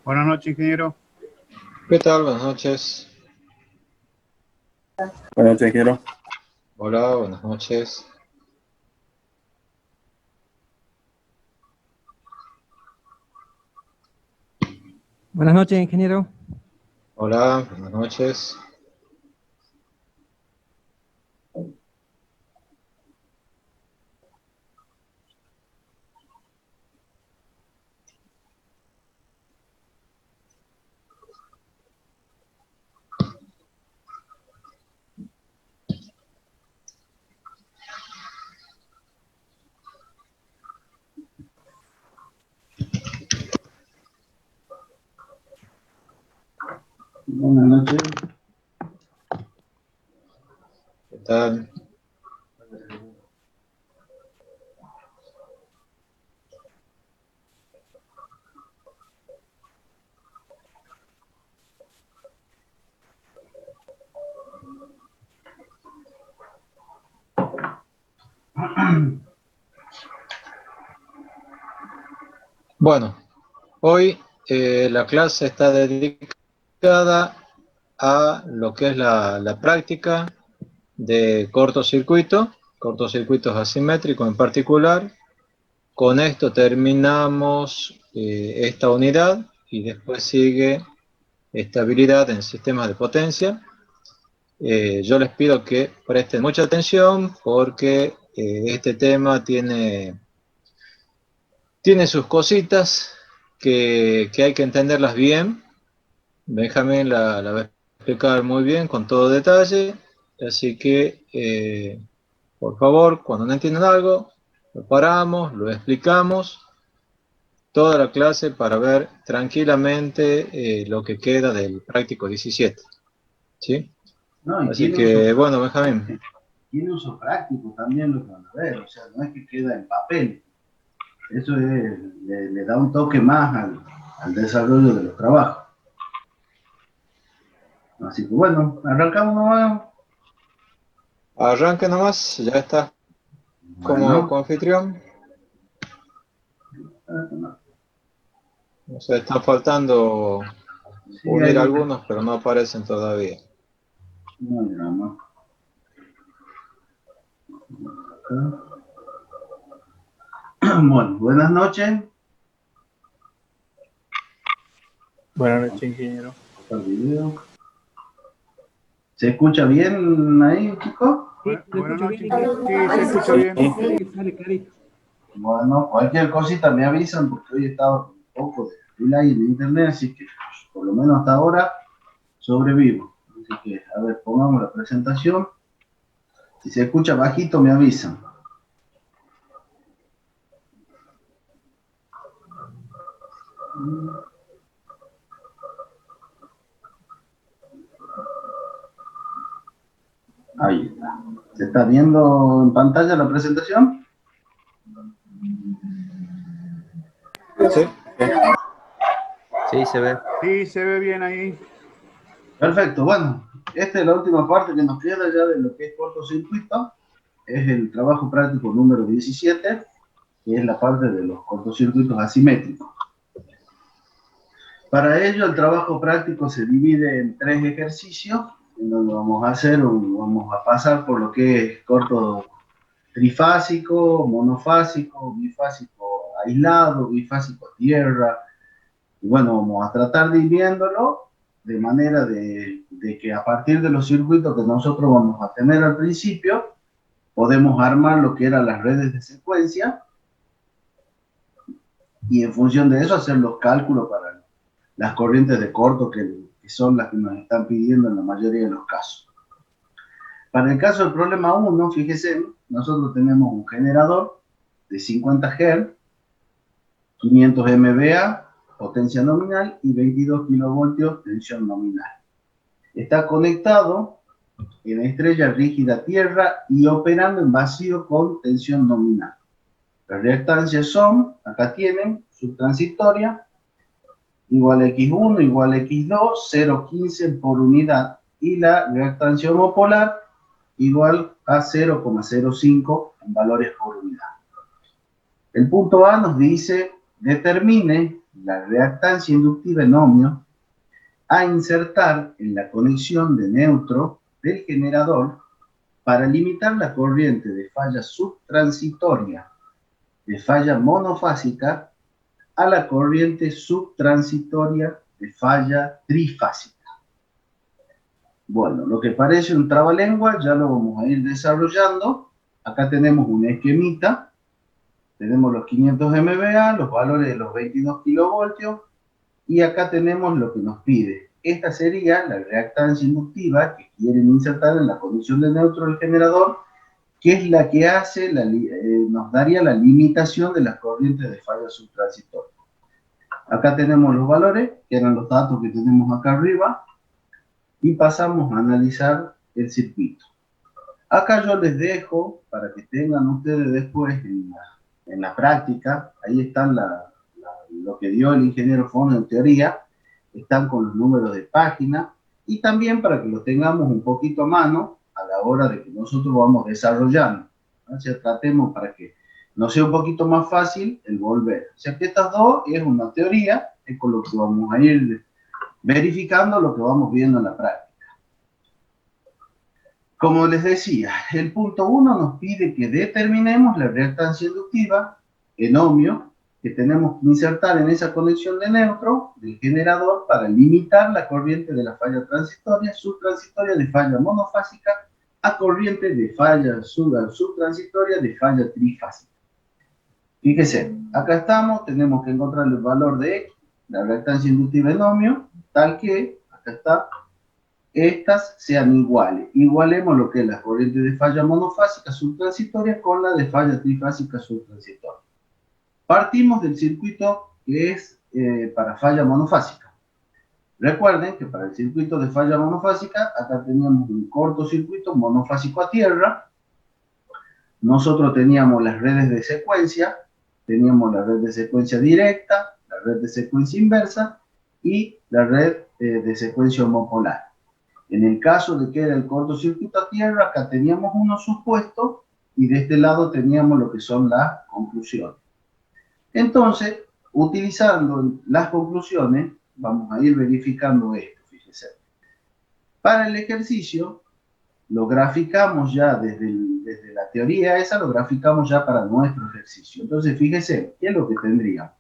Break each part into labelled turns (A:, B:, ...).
A: Buenas noches, ingeniero.
B: ¿Qué tal? Buenas noches.
C: Buenas noches, ingeniero.
B: Hola, buenas noches.
D: Buenas noches, ingeniero.
B: Hola, buenas noches.
E: Buenas noches.
B: ¿Qué tal? Bueno, hoy la clase está dedicada a lo que es la práctica de cortocircuitos asimétricos en particular. Con esto terminamos esta unidad y después sigue estabilidad en sistemas de potencia. Yo les pido que presten mucha atención porque este tema tiene sus cositas que hay que entenderlas bien. Benjamín la va a explicar muy bien, con todo detalle, así que por favor, cuando no entiendan algo, lo paramos, lo explicamos toda la clase para ver tranquilamente lo que queda del práctico 17. ¿Sí?
E: No,
B: Así que, bueno, Benjamín.
E: Tiene uso práctico también lo que van a ver, o sea, no es que queda en papel. Eso le da un toque más al desarrollo de los trabajos. Así que bueno, arrancamos nomás.
B: Arranque nomás, ya está como anfitrión. No sé, están faltando unir algunos, pero no aparecen todavía.
E: No hay drama. Bueno, buenas noches.
C: Buenas noches, ingeniero.
E: ¿Se escucha bien ahí, chicos?
A: Buenas noches, ingeniero. Sí, se escucha bien.
E: Bueno, cualquier cosita me avisan porque hoy he estado un poco de delay en internet, así que por lo menos hasta ahora sobrevivo. Así que, a ver, pongamos la presentación. Si se escucha bajito, me avisan. Ahí está. ¿Se está viendo en pantalla la presentación?
B: Sí.
D: Sí, se ve.
A: Sí, se ve bien ahí.
E: Perfecto, bueno, esta es la última parte que nos queda ya de lo que es cortocircuito. Es el trabajo práctico número 17, que es la parte de los cortocircuitos asimétricos. Para ello, el trabajo práctico se divide en 3 ejercicios, en donde vamos a pasar por lo que es corto trifásico, monofásico, bifásico aislado, bifásico a tierra. Y bueno, vamos a tratar de ir viéndolo de manera de que a partir de los circuitos que nosotros vamos a tener al principio, podemos armar lo que eran las redes de secuencia y en función de eso hacer los cálculos para las corrientes de corto que son las que nos están pidiendo en la mayoría de los casos. Para el caso del problema 1, fíjese, nosotros tenemos un generador de 50 Hz, 500 MVA, potencia nominal, y 22 kilovoltios, tensión nominal. Está conectado en estrella rígida tierra y operando en vacío con tensión nominal. Las reactancias son, acá tienen, subtransitoria, igual a X1, igual a X2, 0,15 por unidad, y la reactancia homopolar igual a 0,05 en valores por unidad. El punto A nos dice, determine la reactancia inductiva en ohmio a insertar en la conexión de neutro del generador para limitar la corriente de falla subtransitoria de falla monofásica a la corriente subtransitoria de falla trifásica. Bueno, lo que parece un trabalengua ya lo vamos a ir desarrollando. Acá tenemos un esquemita. Tenemos los 500 MVA, los valores de los 22 kilovoltios, y acá tenemos lo que nos pide. Esta sería la reactancia inductiva que quieren insertar en la conexión de neutro del generador, que es la que hace, nos daría la limitación de las corrientes de falla subtransitoria. Acá tenemos los valores, que eran los datos que tenemos acá arriba, y pasamos a analizar el circuito. Acá yo les dejo, para que tengan ustedes después en la práctica, ahí están lo que dio el ingeniero Fono en teoría, están con los números de página, y también para que lo tengamos un poquito a mano a la hora de que nosotros vamos desarrollando. O sea, tratemos para que nos sea un poquito más fácil el volver. O sea, que estas dos es una teoría, es con lo que vamos a ir verificando lo que vamos viendo en la práctica. Como les decía, el punto 1 nos pide que determinemos la reactancia inductiva en ohmio que tenemos que insertar en esa conexión de neutro del generador para limitar la corriente de la falla transitoria, subtransitoria de falla monofásica a corriente de falla subtransitoria de falla trifásica. Fíjese, acá estamos, tenemos que encontrar el valor de X, la reactancia inductiva en ohmio, tal que, acá está, estas sean iguales. Igualemos lo que es la corriente de falla monofásica subtransitoria con la de falla trifásica subtransitoria. Partimos del circuito que es para falla monofásica. Recuerden que para el circuito de falla monofásica, acá teníamos un cortocircuito monofásico a tierra. Nosotros teníamos las redes de secuencia, teníamos la red de secuencia directa, la red de secuencia inversa y la red de secuencia homopolar. En el caso de que era el cortocircuito a tierra, acá teníamos unos supuestos y de este lado teníamos lo que son las conclusiones. Entonces, utilizando las conclusiones, vamos a ir verificando esto, fíjense. Para el ejercicio, lo graficamos ya desde la teoría esa, lo graficamos ya para nuestro ejercicio. Entonces, fíjense, ¿qué es lo que tendríamos?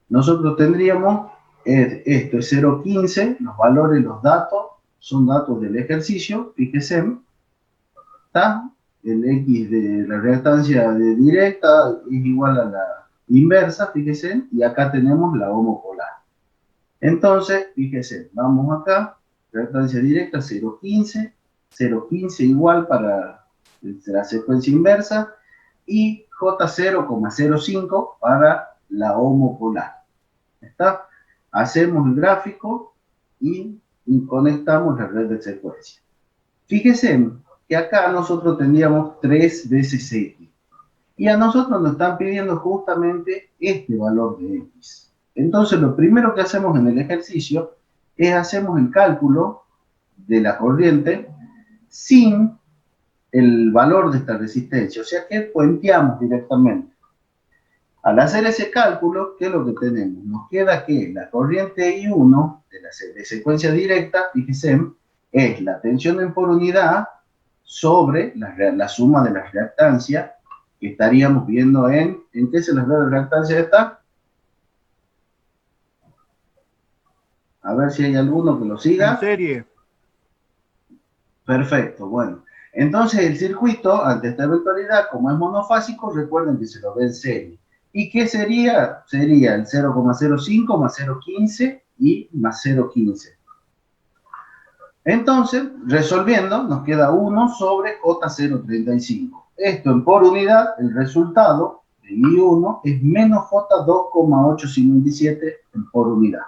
E: Nosotros tendríamos, esto es 0,15, los valores, los datos, son datos del ejercicio, fíjense, ¿está? El X de la reactancia de directa es igual a la inversa, fíjense, y acá tenemos la homopolar. Entonces, fíjense, vamos acá, reactancia directa 0,15, 0,15 igual para la secuencia inversa, y J0,05 para la homopolar. ¿Está? Hacemos el gráfico y conectamos la red de secuencia. Fíjense que acá nosotros tendríamos 3 veces X. Y a nosotros nos están pidiendo justamente este valor de X. Entonces lo primero que hacemos en el ejercicio es hacemos el cálculo de la corriente sin el valor de esta resistencia. O sea que puenteamos directamente. Al hacer ese cálculo, ¿qué es lo que tenemos? Nos queda que la corriente I1 de secuencia directa, fíjense, es la tensión por unidad sobre la suma de las reactancias que estaríamos viendo ¿en qué se les ve la reactancia esta? A ver si hay alguno que lo siga.
A: En serie.
E: Perfecto, bueno. Entonces el circuito, ante esta eventualidad, como es monofásico, recuerden que se lo ve en serie. ¿Y qué sería? Sería el 0,05 más 0,15 y más 0,15. Entonces, resolviendo, nos queda 1 sobre J0,35. Esto en por unidad, el resultado de I1 es menos J2,857 en por unidad.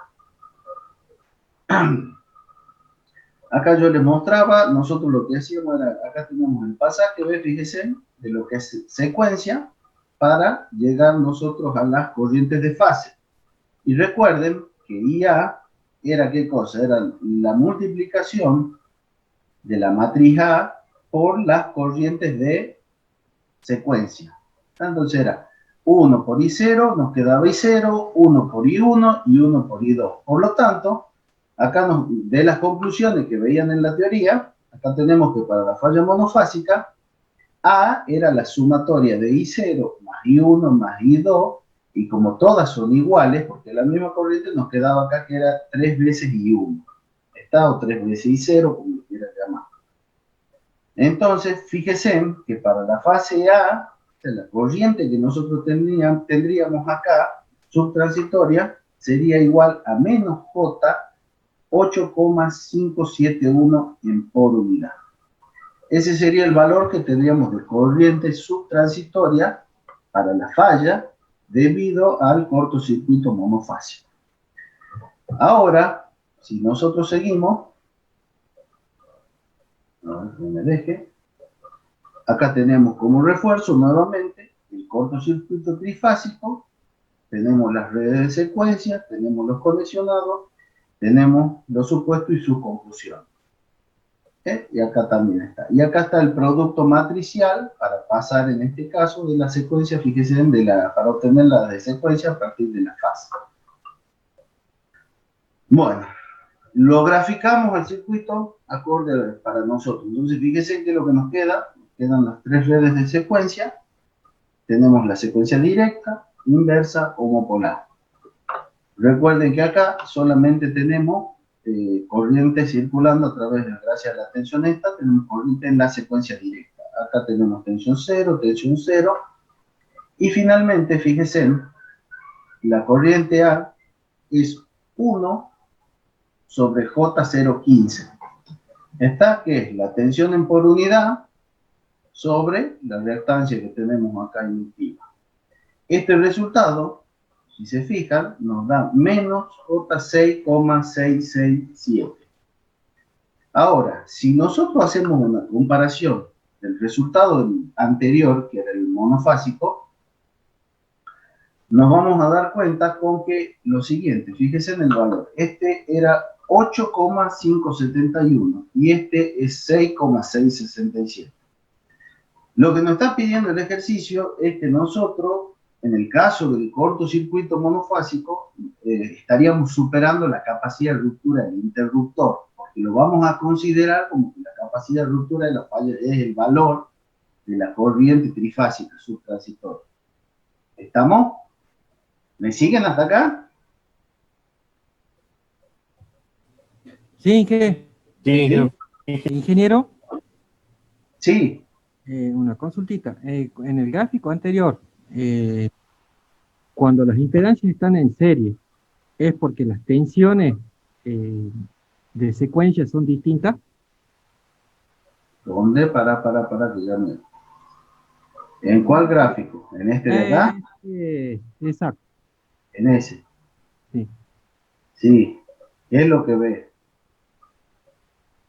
E: Acá yo les mostraba, nosotros lo que hacíamos era, acá tenemos el pasaje, ¿ves? Fíjense, de lo que es secuencia, para llegar nosotros a las corrientes de fase. Y recuerden que IA era ¿qué cosa? Era la multiplicación de la matriz A por las corrientes de secuencia. Entonces era 1 por I0, nos quedaba I0, 1 por I1 y 1 por I2. Por lo tanto, acá de las conclusiones que veían en la teoría, acá tenemos que para la falla monofásica, A era la sumatoria de I0 más I1 más I2, y como todas son iguales, porque la misma corriente nos quedaba acá que era 3 veces I1. Está o 3 veces I0, como lo quieran llamar. Entonces, fíjense que para la fase A, la corriente que nosotros tendríamos acá, subtransitoria, sería igual a menos J 8,571 en por unidad. Ese sería el valor que tendríamos de corriente subtransitoria para la falla debido al cortocircuito monofásico. Ahora, si nosotros seguimos, a ver que me deje, acá tenemos como refuerzo nuevamente el cortocircuito trifásico, tenemos las redes de secuencia, tenemos los conexionados, tenemos los supuestos y sus conclusiones. Y acá también está. Y acá está el producto matricial para pasar en este caso de la secuencia, fíjense, para obtener la de secuencia a partir de la fase. Bueno, lo graficamos al circuito acorde para nosotros. Entonces, fíjense que lo que nos quedan las 3 redes de secuencia. Tenemos la secuencia directa, inversa, homopolar. Recuerden que acá solamente tenemos corriente circulando a través de, gracias a la tensión esta, tenemos corriente en la secuencia directa. Acá tenemos tensión 0, y finalmente, fíjense, la corriente A es 1 sobre J015. Esta que es la tensión en por unidad sobre la reactancia que tenemos acá inductiva. Este resultado, si se fijan, nos da menos J6,667. Ahora, si nosotros hacemos una comparación del resultado anterior, que era el monofásico, nos vamos a dar cuenta con que lo siguiente, fíjense en el valor, este era 8,571 y este es 6,667. Lo que nos está pidiendo el ejercicio es que nosotros, en el caso del cortocircuito monofásico, estaríamos superando la capacidad de ruptura del interruptor, porque lo vamos a considerar como que la capacidad de ruptura de la falla es el valor de la corriente trifásica subtransitoria. ¿Estamos? ¿Me siguen hasta acá?
D: Sí, ¿qué?
C: Sí,
D: Ingeniero,
E: Sí.
D: una consultita. En el gráfico anterior, cuando las impedancias están en serie, ¿es porque las tensiones de secuencia son distintas?
E: ¿Dónde? Para que ya me... ¿En cuál gráfico? ¿En este de acá?
D: Exacto.
E: En ese.
D: Sí.
E: Sí. ¿Qué es lo que ve?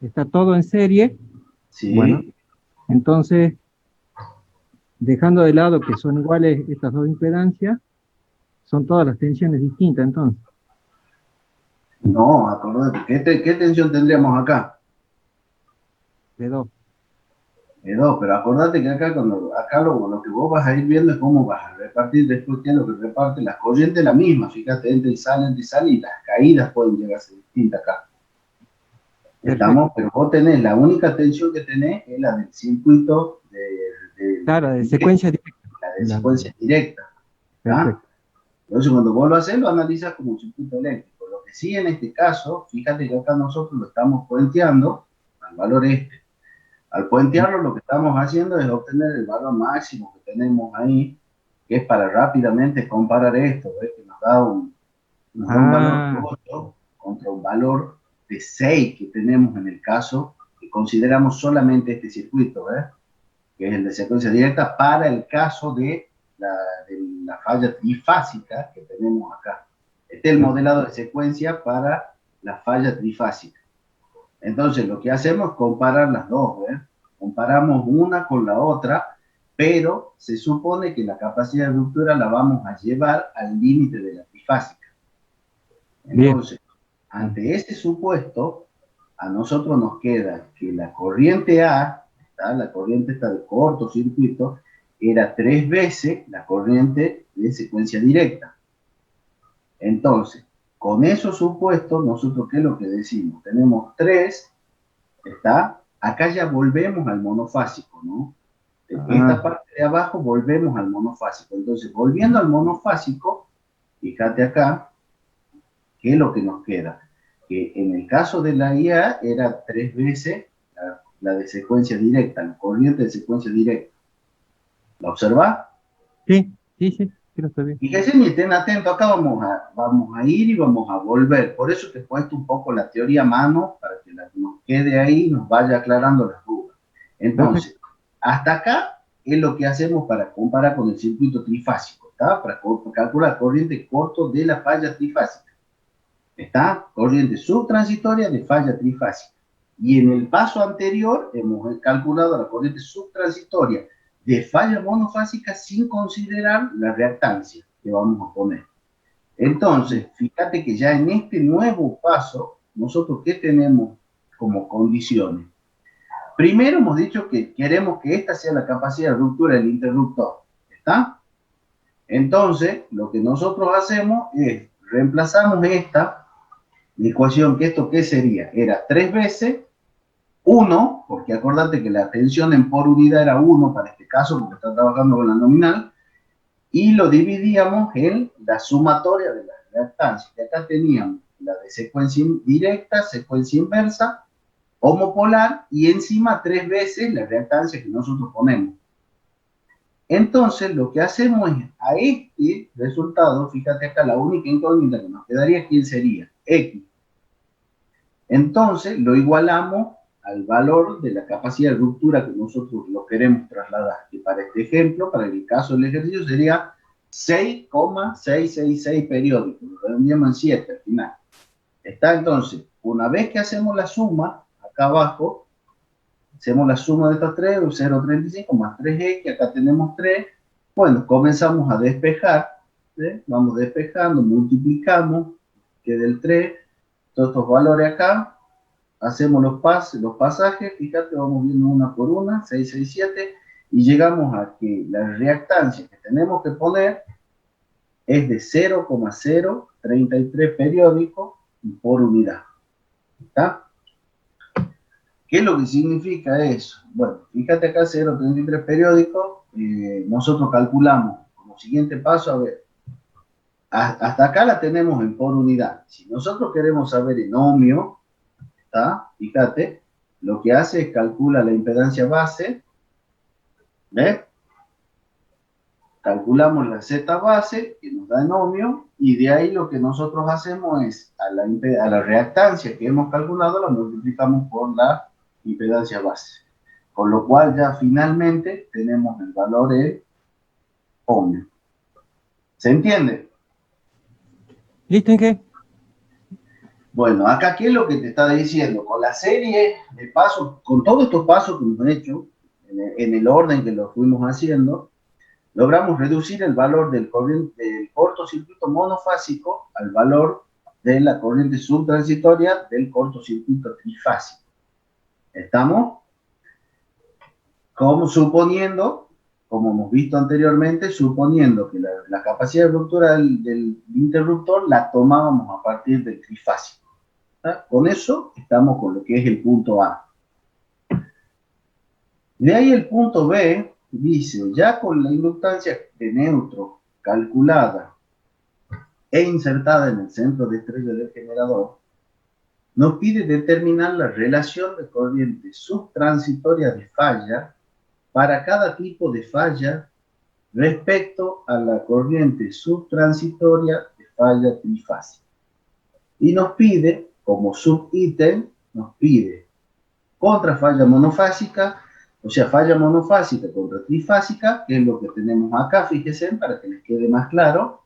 D: Está todo en serie.
E: Sí.
D: Bueno, entonces, dejando de lado que son iguales estas dos impedancias, son todas las tensiones distintas, entonces.
E: No, acordate. ¿Qué tensión tendríamos acá?
D: De dos.
E: De 2, pero acordate que acá, lo que vos vas a ir viendo es cómo vas a repartir después qué es lo que reparte. Las corrientes la misma, fíjate, entra y sale, y las caídas pueden llegar a ser distintas acá. Estamos, pero vos tenés, la única tensión que tenés es la del circuito
D: Claro, de secuencia directa.
E: La de secuencia directa. Perfecto. Entonces, cuando vos lo haces, lo analizas como un circuito eléctrico. Lo que sí, en este caso, fíjate que acá nosotros lo estamos puenteando al valor este. Al puentearlo, lo que estamos haciendo es obtener el valor máximo que tenemos ahí, que es para rápidamente comparar esto, ¿ves? Que nos da un valor de 8 contra un valor de 6 que tenemos en el caso que consideramos solamente este circuito, ¿ves? Que es el de secuencia directa para el caso de la falla trifásica que tenemos acá. Este es el modelado de secuencia para la falla trifásica. Entonces, lo que hacemos es comparar las dos, ¿ves? Comparamos una con la otra, pero se supone que la capacidad de ruptura la vamos a llevar al límite de la trifásica. Entonces, ante este supuesto, a nosotros nos queda que la corriente A, la corriente esta de cortocircuito, era 3 veces la corriente de secuencia directa. Entonces, con esos supuestos, nosotros, ¿qué es lo que decimos? Tenemos 3, ¿está? Acá ya volvemos al monofásico, ¿no? Esta parte de abajo volvemos al monofásico. Entonces, volviendo al monofásico, fíjate acá, ¿qué es lo que nos queda? Que en el caso de la IA era 3 veces la de secuencia directa, la corriente de secuencia directa. ¿La observás?
D: Sí, lo estoy bien.
E: Fíjense y estén atentos, acá vamos a ir y vamos a volver. Por eso te he puesto un poco la teoría a mano, para que nos quede ahí y nos vaya aclarando las dudas. Entonces, hasta acá es lo que hacemos para comparar con el circuito trifásico, ¿está? Para calcular corriente corto de la falla trifásica. ¿Está? Corriente subtransitoria de falla trifásica. Y en el paso anterior hemos calculado la corriente subtransitoria de falla monofásica sin considerar la reactancia que vamos a poner. Entonces, fíjate que ya en este nuevo paso, nosotros ¿qué tenemos como condiciones? Primero hemos dicho que queremos que esta sea la capacidad de ruptura del interruptor. ¿Está? Entonces, lo que nosotros hacemos es reemplazamos esta ecuación, que esto ¿qué sería? Era 3 veces 1, porque acordate que la tensión en por unidad era 1 para este caso, porque está trabajando con la nominal, y lo dividíamos en la sumatoria de las reactancias, que acá teníamos la de secuencia directa, secuencia inversa, homopolar, y encima 3 veces la reactancia que nosotros ponemos. Entonces, lo que hacemos es, a este resultado, fíjate acá, la única incógnita que nos quedaría, ¿quién sería? X. Entonces, lo igualamos al valor de la capacidad de ruptura que nosotros lo queremos trasladar. Que para este ejemplo, para el caso del ejercicio, sería 6,666 periódicos. Lo redondeamos en 7 al final. Está entonces, una vez que hacemos la suma, acá abajo, hacemos la suma de estas 3, 0,35 más 3x, acá tenemos 3. Bueno, comenzamos a despejar, ¿sí? Vamos despejando, multiplicamos, queda el 3, todos estos valores acá, hacemos los pasajes, fíjate, vamos viendo una por una, 6, 6, 7, y llegamos a que la reactancia que tenemos que poner es de 0,033 periódicos por unidad. ¿Está? ¿Qué es lo que significa eso? Bueno, fíjate acá, 0,33 periódicos, nosotros calculamos como siguiente paso, a ver, hasta acá la tenemos en por unidad. Si nosotros queremos saber en ohmio, ¿está? Fíjate, lo que hace es calcula la impedancia base, ¿ves? Calculamos la Z base, que nos da en ohmio, y de ahí lo que nosotros hacemos es, a la reactancia que hemos calculado, la multiplicamos por la impedancia base. Con lo cual ya finalmente tenemos el valor en ohmio. ¿Se entiende?
D: ¿Listo, Inge?
E: Bueno, acá, ¿qué es lo que te está diciendo? Con la serie de pasos, con todos estos pasos que hemos hecho, en el orden que lo fuimos haciendo, logramos reducir el valor del cortocircuito monofásico al valor de la corriente subtransitoria del cortocircuito trifásico. ¿Estamos? Como suponiendo, como hemos visto anteriormente, suponiendo que la capacidad de ruptura del interruptor la tomábamos a partir del trifásico. ¿Está? Con eso estamos con lo que es el punto A. De ahí el punto B dice, ya con la inductancia de neutro calculada e insertada en el centro de estrella del generador, nos pide determinar la relación de corriente subtransitoria de falla para cada tipo de falla respecto a la corriente subtransitoria de falla trifásica. Y nos pide, como subítem, nos pide contra falla monofásica, o sea, falla monofásica contra trifásica, que es lo que tenemos acá, fíjense, para que les quede más claro.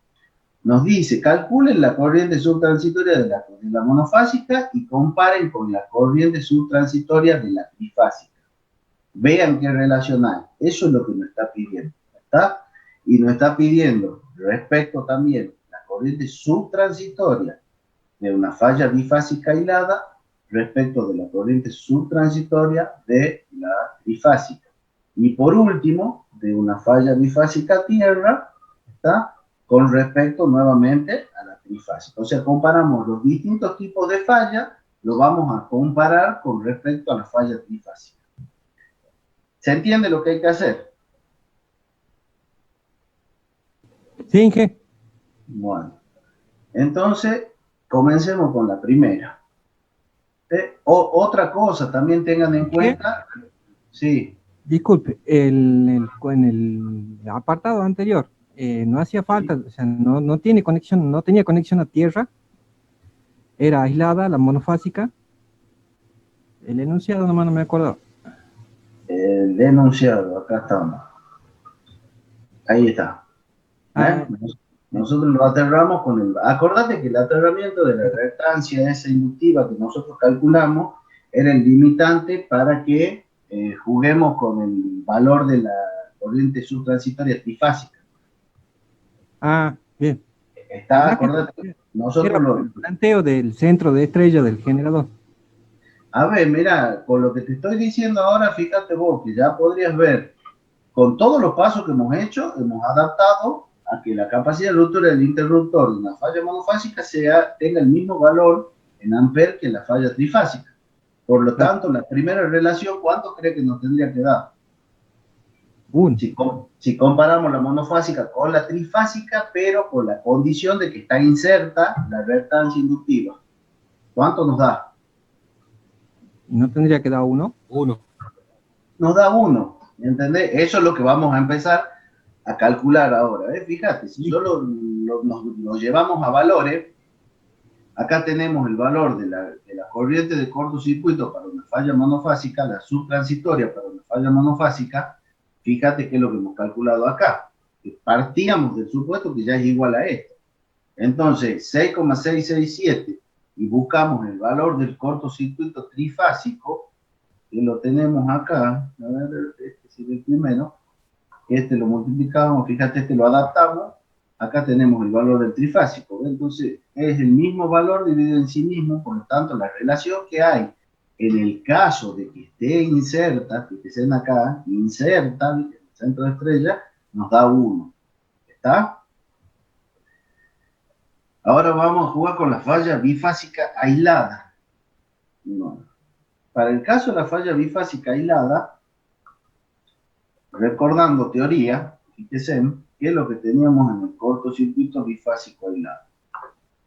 E: Nos dice, calculen la corriente subtransitoria de la monofásica y comparen con la corriente subtransitoria de la trifásica. Vean qué relación hay. Eso es lo que nos está pidiendo, ¿está? Y nos está pidiendo respecto también a la corriente subtransitoria de una falla bifásica hilada respecto de la corriente subtransitoria de la trifásica. Y por último, de una falla bifásica tierra, ¿está? Con respecto nuevamente a la trifásica. O sea, comparamos los distintos tipos de falla, lo vamos a comparar con respecto a la falla trifásica. ¿Se entiende lo que hay que hacer?
D: Sí, Inge.
E: Bueno, entonces comencemos con la primera. Otra cosa, también tengan en cuenta, sí,
D: Disculpe, en el apartado anterior no hacía falta, o sea, no tiene conexión, no tenía conexión a tierra, era aislada la monofásica. El enunciado nomás no me acuerdo.
E: el enunciado, acá estamos. Ahí está.
D: Ah,
E: Nosotros lo aterramos con el... Acordate que el aterramiento de la reactancia esa inductiva que nosotros calculamos era el limitante para que juguemos con el valor de la corriente subtransitoria trifásica.
D: bien.
E: Está, acordate, nosotros
D: Era por el planteo del centro de estrella del generador.
E: A ver, mira, con lo que te estoy diciendo ahora, fíjate vos, que ya podrías ver, con todos los pasos que hemos hecho, hemos adaptado a que la capacidad de ruptura del interruptor de una falla monofásica tenga el mismo valor en amper que la falla trifásica. Por lo tanto, la primera relación, ¿cuánto cree que nos tendría que dar? Si comparamos la monofásica con la trifásica, pero con la condición de que está inserta la reactancia inductiva, ¿cuánto nos da?
D: ¿No tendría que dar 1?
A: 1.
E: Nos da 1, ¿entendés? Eso es lo que vamos a empezar a calcular ahora, ¿eh? Fíjate, si solo nos llevamos a valores, acá tenemos el valor de la corriente de cortocircuito para una falla monofásica, la subtransitoria para una falla monofásica. Fíjate qué es lo que hemos calculado acá, que partíamos del supuesto que ya es igual a esto. Entonces, 6,667, y buscamos el valor del cortocircuito trifásico, que lo tenemos acá, a ver, este sería el primero, este lo multiplicamos, fíjate, este lo adaptamos, acá tenemos el valor del trifásico, entonces es el mismo valor dividido en sí mismo, por lo tanto la relación que hay en el caso de que esté inserta, que estén acá, inserta en el centro de estrella, nos da 1, ¿está? Ahora vamos a jugar con la falla bifásica aislada. No. Para el caso de la falla bifásica aislada, recordando teoría, fíjense, ¿qué es lo que teníamos en el cortocircuito bifásico aislado?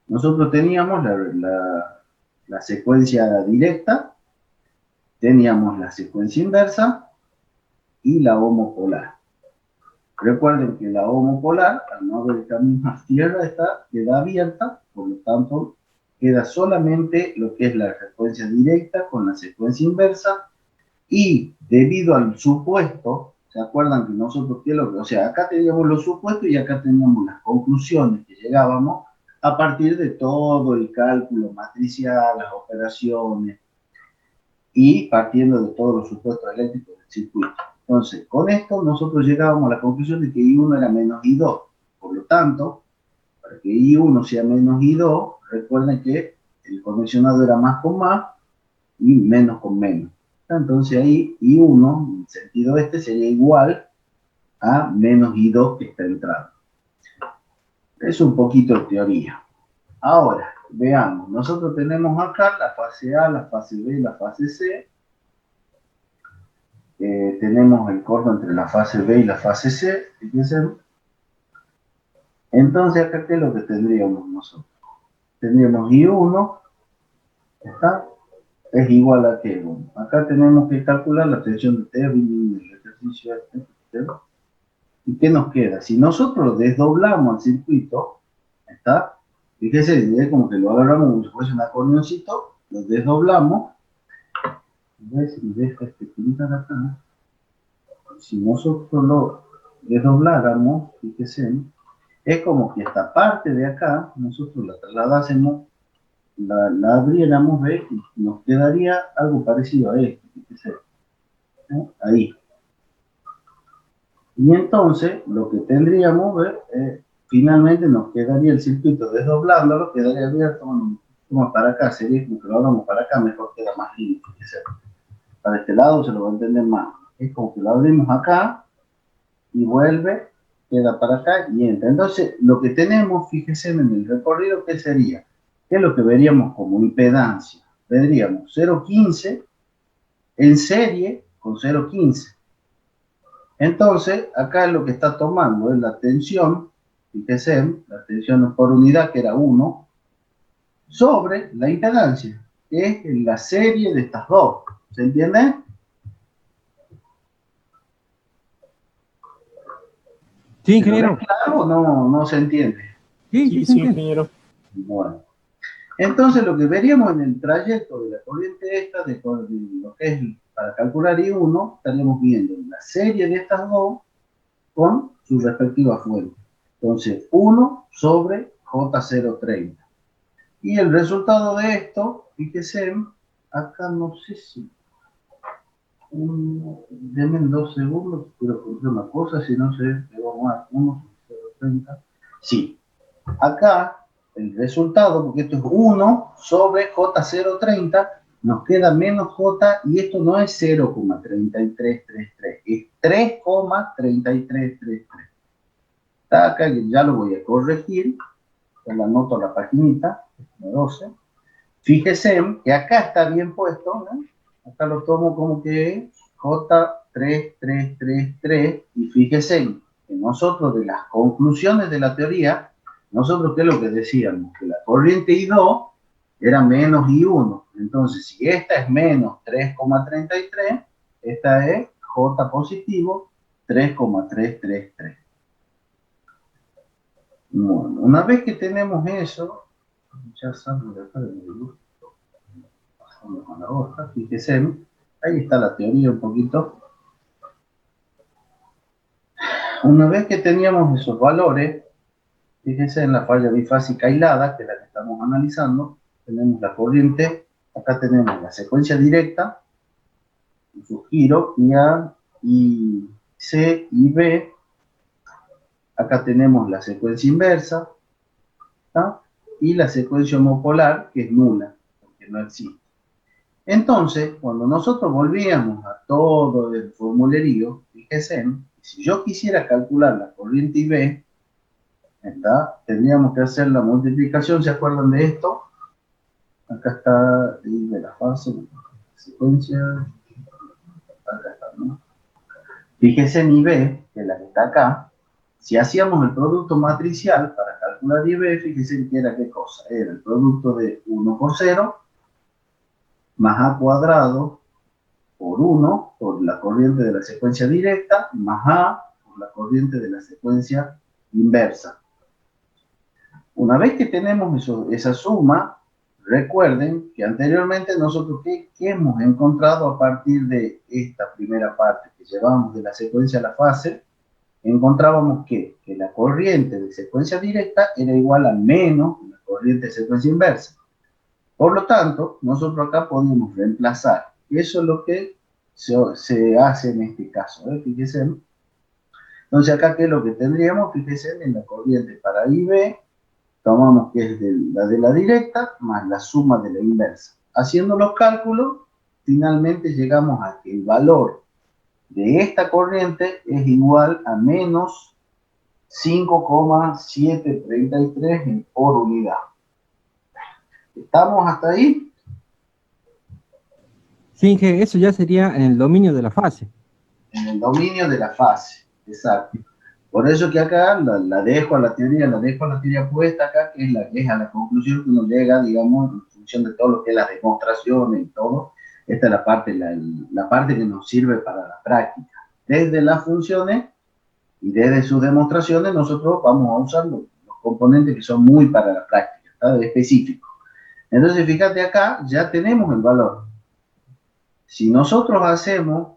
E: Nosotros teníamos la secuencia directa, teníamos la secuencia inversa y la homopolar. Recuerden que la homopolar, al no haber esta misma tierra, queda abierta, por lo tanto, queda solamente lo que es la secuencia directa con la secuencia inversa, y debido al supuesto, ¿se acuerdan que nosotros, o sea, acá teníamos los supuestos y acá teníamos las conclusiones que llegábamos a partir de todo el cálculo matricial, las operaciones, y partiendo de todos los supuestos eléctricos del circuito. Entonces, con esto nosotros llegábamos a la conclusión de que I1 era menos I2. Por lo tanto, para que I1 sea menos I2, recuerden que el conexionado era más con más y menos con menos. Entonces ahí I1, en el sentido este, sería igual a menos I2 que está entrando. Es un poquito de teoría. Ahora, veamos, nosotros tenemos acá la fase A, la fase B y la fase C. Tenemos el corto entre la fase B y la fase C, fíjense. Entonces acá, ¿qué es lo que tendríamos nosotros? Tendríamos I1, ¿está? Es igual a T1. Acá tenemos que calcular la tensión de T, el ejercicio este, ¿y qué nos queda? Si nosotros desdoblamos el circuito, ¿está? Fíjese, es como que lo agarramos como si fuese un acordeoncito, lo desdoblamos. ¿Ves? Y deja este pintar acá. Si nosotros lo desdobláramos, fíjese, es como que esta parte de acá, nosotros la trasladásemos, la abriéramos, ¿ves? Y nos quedaría algo parecido a esto, fíjese. Ahí. Y entonces, lo que tendríamos, ¿ves? Finalmente nos quedaría el circuito desdoblándolo, quedaría abierto, como para acá, sería como que lo hagamos para acá, mejor queda más limpio, fíjese. Para este lado se lo va a entender más. ¿Ok? Es como que lo abrimos acá y vuelve, queda para acá y entra. Entonces, lo que tenemos, fíjense en el recorrido, ¿qué sería? ¿Qué es lo que veríamos como impedancia? Veríamos 0,15 en serie con 0,15. Entonces, acá lo que está tomando es la tensión, fíjense, la tensión por unidad, que era 1, sobre la impedancia, que es la serie de estas dos. ¿Se entiende?
D: Sí, ingeniero.
E: ¿Claro o no se entiende?
D: Sí,
C: Sí,
D: se
C: sí,
D: entiende.
C: ingeniero.
E: Bueno. Entonces, lo que veríamos en el trayecto de la corriente esta, de lo que es para calcular I1, estaríamos viendo la serie de estas dos con su respectiva fuente. Entonces, 1 sobre J030. Y el resultado de esto, fíjese, acá no sé si... denme 2 segundos, quiero contar una cosa, si no sé, le vamos a dar 1 sobre 030. Sí, acá el resultado, porque esto es 1 sobre J030, nos queda menos J, y esto no es 0,3333, es 3,3333. Está acá, ya lo voy a corregir, ya la anoto la paginita, 12. Fíjese que acá está bien puesto, ¿no? Acá lo tomo como que J3333, y fíjese que nosotros de las conclusiones de la teoría, nosotros, ¿qué es lo que decíamos? Que la corriente I2 era menos I1. Entonces, si esta es menos 3,33, esta es J positivo 3,333. Bueno, una vez que tenemos eso, ya salgo de acá del grupo, pasamos a la hoja, fíjese, ahí está la teoría un poquito. Una vez que teníamos esos valores, fíjense en la falla bifásica aislada, que es la que estamos analizando, tenemos la corriente, acá tenemos la secuencia directa, su giro, y A, y C y B, acá tenemos la secuencia inversa, ¿tá? Y la secuencia homopolar, que es nula, porque no existe. Entonces, cuando nosotros volvíamos a todo el formulerío, fíjense, si yo quisiera calcular la corriente IB, ¿verdad? Tendríamos que hacer la multiplicación, ¿se acuerdan de esto? Acá está de la fase, la secuencia, acá está, ¿no? Fíjense en IB, que es la que está acá. Si hacíamos el producto matricial para calcular IB, fíjense que era qué cosa, era el producto de 1 por 0, más A cuadrado por 1, por la corriente de la secuencia directa, más A por la corriente de la secuencia inversa. Una vez que tenemos esa suma, recuerden que anteriormente nosotros, ¿qué hemos encontrado a partir de esta primera parte que llevamos de la secuencia a la fase? Encontrábamos que la corriente de secuencia directa era igual a menos la corriente de secuencia inversa. Por lo tanto, nosotros acá podemos reemplazar. Eso es lo que se hace en este caso, ¿eh? Fíjense. Entonces acá, ¿qué es lo que tendríamos? Fíjense en la corriente para IB, tomamos que es la de la directa más la suma de la inversa. Haciendo los cálculos, finalmente llegamos a que el valor de esta corriente es igual a menos 5,733 por unidad. ¿Estamos hasta ahí?
D: Sí, Inge, eso ya sería en el dominio de la fase.
E: En el dominio de la fase, exacto. Por eso que acá la dejo a la teoría puesta acá, que es a la conclusión que uno llega, digamos, en función de todo lo que es las demostraciones y todo. Esta es la parte que nos sirve para la práctica. Desde las funciones y desde sus demostraciones, nosotros vamos a usar los componentes que son muy para la práctica, ¿está? Específicos. Entonces, fíjate acá, ya tenemos el valor. Si nosotros hacemos,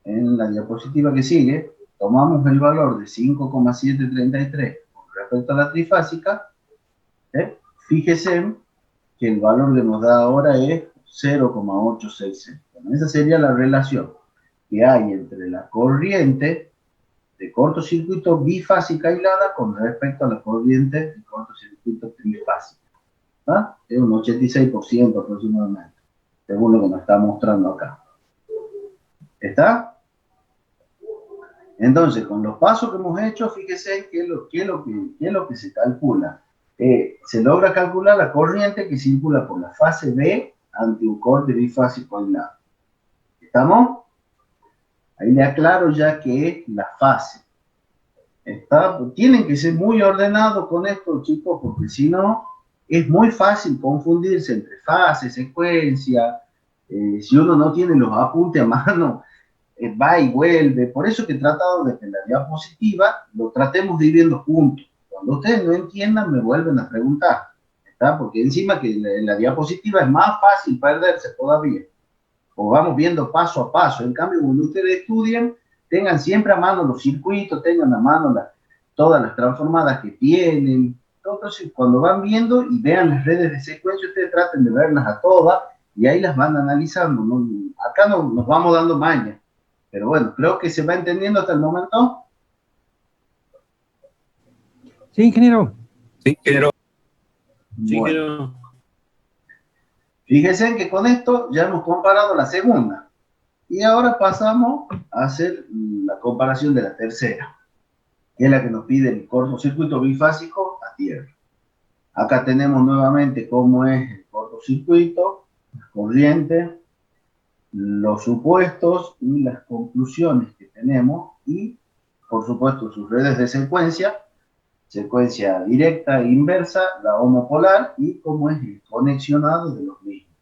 E: en la diapositiva que sigue, tomamos el valor de 5,733 con respecto a la trifásica, fíjese que el valor que nos da ahora es 0,866. Bueno, esa sería la relación que hay entre la corriente de cortocircuito bifásica aislada con respecto a la corriente de cortocircuito trifásica. ¿Ah? Es un 86% aproximadamente, según lo que nos está mostrando acá. ¿Está? Entonces, con los pasos que hemos hecho, fíjese qué es lo que se calcula. Se logra calcular la corriente que circula por la fase B ante un corte bifásico aislado. ¿Estamos? Ahí le aclaro ya que es la fase. ¿Está? Tienen que ser muy ordenados con esto, chicos, porque si no, es muy fácil confundirse entre fase, secuencia. Si uno no tiene los apuntes a mano, va y vuelve. Por eso que he tratado de que en la diapositiva lo tratemos de ir viendo juntos. Cuando ustedes no entiendan, me vuelven a preguntar. ¿Está? Porque encima que en la diapositiva es más fácil perderse todavía. O vamos viendo paso a paso. En cambio, cuando ustedes estudien, tengan siempre a mano los circuitos, tengan a mano todas las transformadas que tienen. Entonces, cuando van viendo y vean las redes de secuencia, ustedes traten de verlas a todas y ahí las van analizando, ¿no? Acá no, nos vamos dando maña. Pero bueno, creo que se va entendiendo hasta el momento.
D: Sí, ingeniero.
C: Sí, ingeniero. Sí,
E: Bueno,
C: ingeniero.
E: fíjense que con esto ya hemos comparado la segunda. Y ahora pasamos a hacer la comparación de la tercera, que es la que nos pide el cortocircuito bifásico a tierra. Acá tenemos nuevamente cómo es el cortocircuito, las corrientes, los supuestos y las conclusiones que tenemos y, por supuesto, sus redes de secuencia directa e inversa, la homopolar y cómo es el conexionado de los mismos.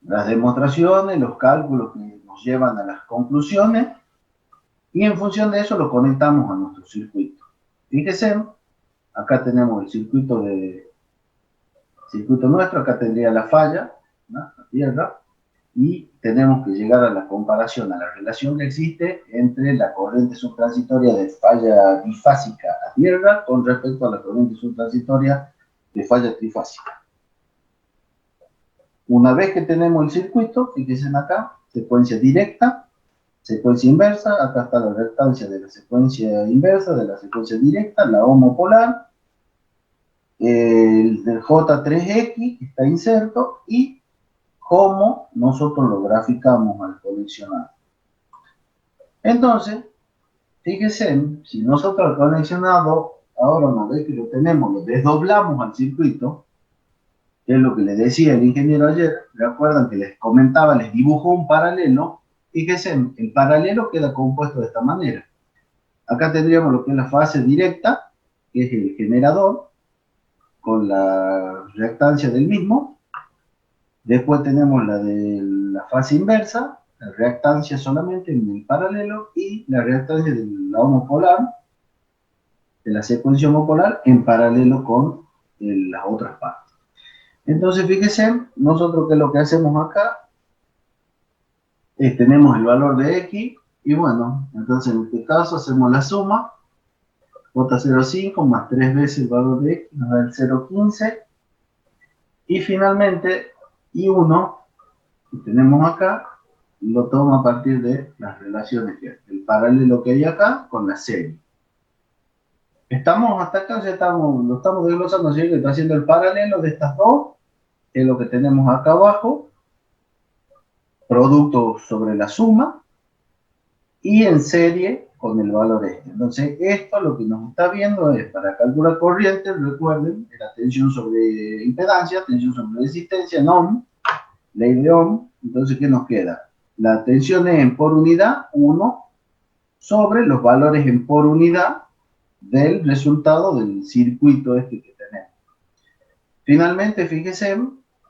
E: Las demostraciones, los cálculos que nos llevan a las conclusiones y en función de eso lo conectamos a nuestro circuito. Fíjense, acá tenemos el circuito nuestro, acá tendría la falla, ¿no? La tierra, y tenemos que llegar a la comparación, a la relación que existe entre la corriente subtransitoria de falla bifásica a tierra con respecto a la corriente subtransitoria de falla trifásica. Una vez que tenemos el circuito, fíjense acá, secuencia directa, secuencia inversa, acá está la reactancia de la secuencia inversa, de la secuencia directa, la homopolar, el del J3X que está inserto y cómo nosotros lo graficamos al conexionado. Entonces, fíjense, si nosotros al conexionado, ahora una vez que lo tenemos, lo desdoblamos al circuito, que es lo que les decía el ingeniero ayer, recuerdan que les comentaba, les dibujó un paralelo, fíjense, el paralelo queda compuesto de esta manera. Acá tendríamos lo que es la fase directa, que es el generador, con la reactancia del mismo. Después tenemos la de la fase inversa, la reactancia solamente en el paralelo, y la reactancia de la homopolar, de la secuencia homopolar, en paralelo con las otras partes. Entonces, fíjense, nosotros que lo que hacemos acá es tenemos el valor de X, y bueno, entonces en este caso hacemos la suma, J05 más 3 veces el valor de X nos da el 0,15, y finalmente I1 que tenemos acá, lo tomo a partir de las relaciones que hay, el paralelo que hay acá con la serie. Estamos hasta acá, ya lo estamos desglosando, ¿sí? Que está haciendo el paralelo de estas dos, que es lo que tenemos acá abajo, producto sobre la suma, y en serie con el valor este. Entonces, esto lo que nos está viendo es, para calcular corriente, recuerden, la tensión sobre impedancia, tensión sobre resistencia en ohm, ley de Ohm. Entonces, ¿qué nos queda? La tensión en por unidad, 1, sobre los valores en por unidad del resultado del circuito este que tenemos. Finalmente, fíjense,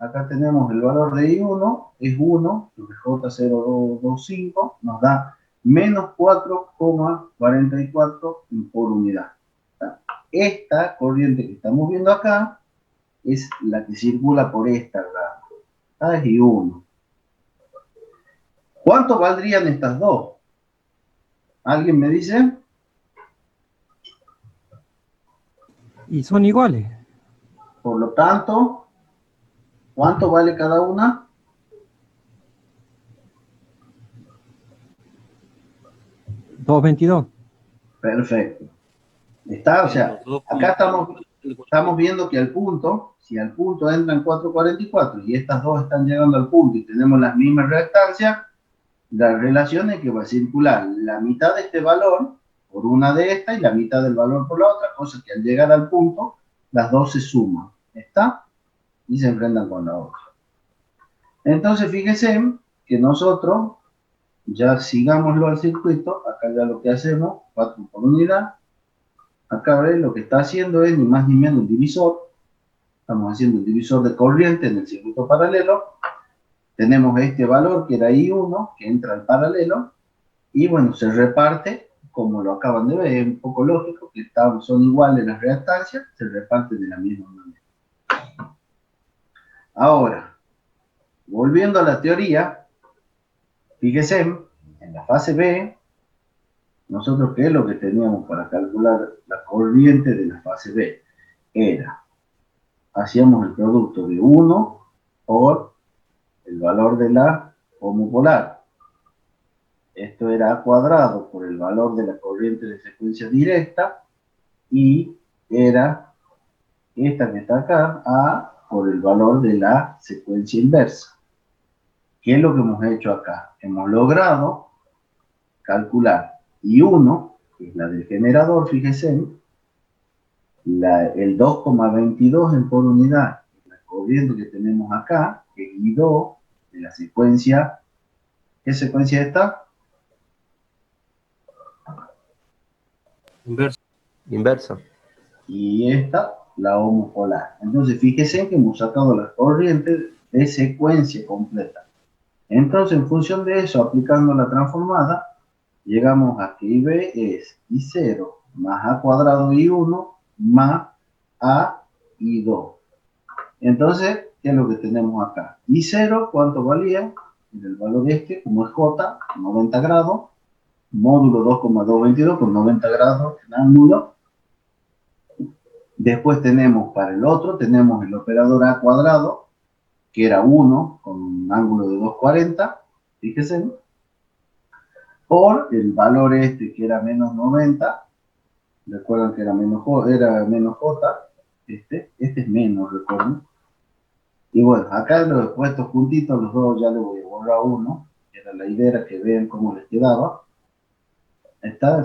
E: acá tenemos el valor de I1, es 1, sobre J025, nos da menos 4,44 por unidad. Esta corriente que estamos viendo acá es la que circula por esta rango. Es I1. ¿Cuánto valdrían estas dos? ¿Alguien me dice?
D: Y son iguales.
E: Por lo tanto, ¿cuánto vale cada una?
D: $2.22.
E: Perfecto. Está, o sea, acá estamos viendo que al punto, si al punto entran 4,44 y estas dos están llegando al punto y tenemos las mismas reactancias, la relación es que va a circular la mitad de este valor por una de estas y la mitad del valor por la otra, cosa que al llegar al punto, las dos se suman, ¿está? Y se enfrentan con la otra. Entonces, fíjense que nosotros, ya sigámoslo al circuito, acá ya lo que hacemos, 4 por unidad, acá ¿ves? Lo que está haciendo es ni más ni menos un divisor, estamos haciendo un divisor de corriente en el circuito paralelo, tenemos este valor que era I1, que entra al paralelo, y bueno, se reparte, como lo acaban de ver, es un poco lógico, que son iguales las reactancias, se reparten de la misma manera. Ahora, volviendo a la teoría, fíjense, en la fase B, nosotros, ¿qué es lo que teníamos para calcular la corriente de la fase B? Hacíamos el producto de 1 por el valor de la homopolar. Esto era A cuadrado por el valor de la corriente de secuencia directa y era esta que está acá, A por el valor de la secuencia inversa. ¿Qué es lo que hemos hecho acá? Hemos logrado calcular I1, que es la del generador, fíjense, el 2,22 en por unidad, la corriente que tenemos acá, que es I2 de la secuencia. ¿Qué secuencia está?
F: Inversa.
E: Y esta, la homopolar. Entonces, fíjense que hemos sacado las corrientes de secuencia completa. Entonces, en función de eso, aplicando la transformada, llegamos a que IB es I0 más A cuadrado I1 más A I2. Entonces, ¿qué es lo que tenemos acá? I0, ¿cuánto valía? El valor este, como es J, 90 grados, módulo 2,222 con 90 grados en ángulo. Después tenemos para el otro, tenemos el operador A cuadrado, que era 1 con un ángulo de 240, fíjense, por el valor este que era menos 90, recuerdan que era menos J, este es menos, recuerden. Y bueno, acá los he puesto juntitos, los dos ya le voy a borrar uno, que era la idea que vean cómo les quedaba.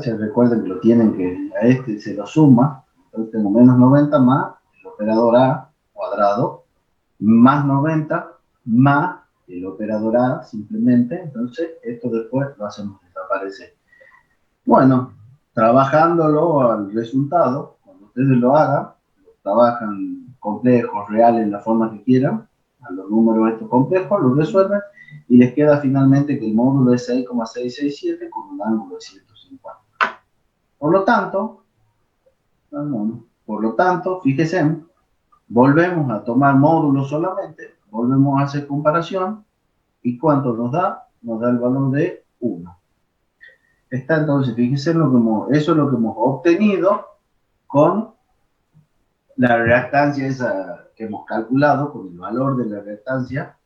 E: Se recuerden que lo tienen que, a este se lo suma, entonces tengo menos 90 más el operador A cuadrado, más 90 más el operador A simplemente, entonces esto después lo hacemos desaparecer. Bueno, trabajándolo al resultado, cuando ustedes lo hagan, lo trabajan complejos, reales, la forma que quieran, a los números estos complejos, los resuelven, y les queda finalmente que el módulo es 6,667 con un ángulo de 150. Por lo tanto, fíjense, volvemos a tomar módulos solamente, volvemos a hacer comparación, ¿y cuánto nos da? Nos da el valor de 1. Entonces, fíjense, eso es lo que hemos obtenido con la reactancia esa que hemos calculado, con el valor de la reactancia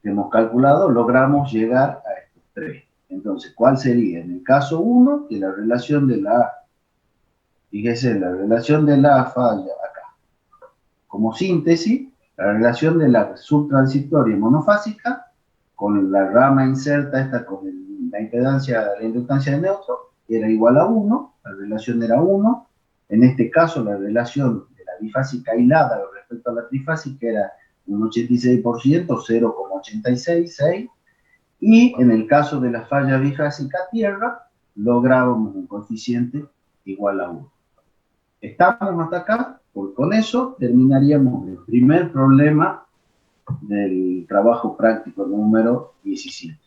E: que hemos calculado, logramos llegar a estos 3. Entonces, ¿cuál sería? En el caso 1, que la relación de fíjense, la relación de la falla acá, como síntesis, la relación de la subtransitoria monofásica con la rama inserta esta con la impedancia, la inductancia de neutro, era igual a 1, la relación era 1. En este caso, la relación de la bifásica aislada respecto a la trifásica era un 86%, 0,866. Y en el caso de la falla bifásica tierra, lográbamos un coeficiente igual a 1. ¿Estamos hasta acá? Pues con eso terminaríamos el primer problema del trabajo práctico número 17.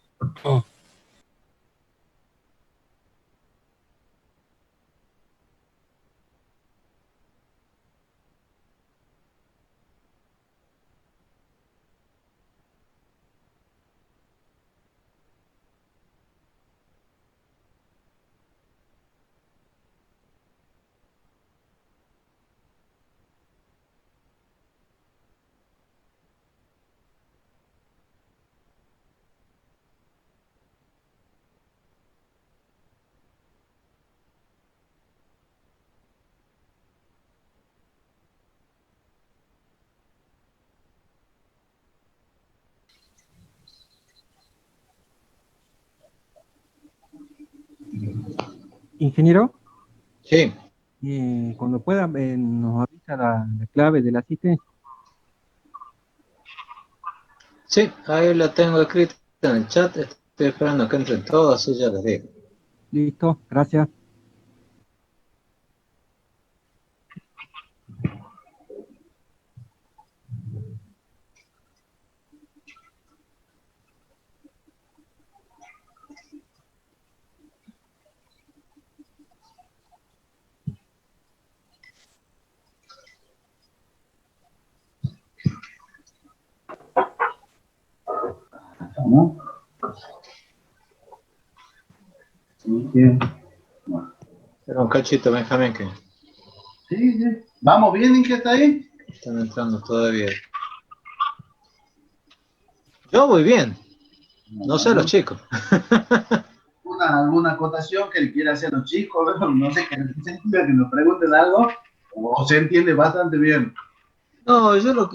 D: Ingeniero,
B: Sí,
D: cuando pueda, nos avisa la clave de la asistencia.
B: sí, ahí la tengo escrita en el chat. Estoy esperando que entren todos, así ya les digo.
D: Listo, gracias.
E: ¿Estamos? Sí, bien. Bueno.
B: Espera un cachito, Benjamín, que
E: Sí, sí. ¿Vamos bien, Inge, está ahí?
B: están entrando todavía. Yo voy bien, no sé los chicos.
E: ¿Alguna acotación que le quiera hacer a los chicos? No sé, que nos pregunten algo, o se entiende bastante bien.
B: No, yo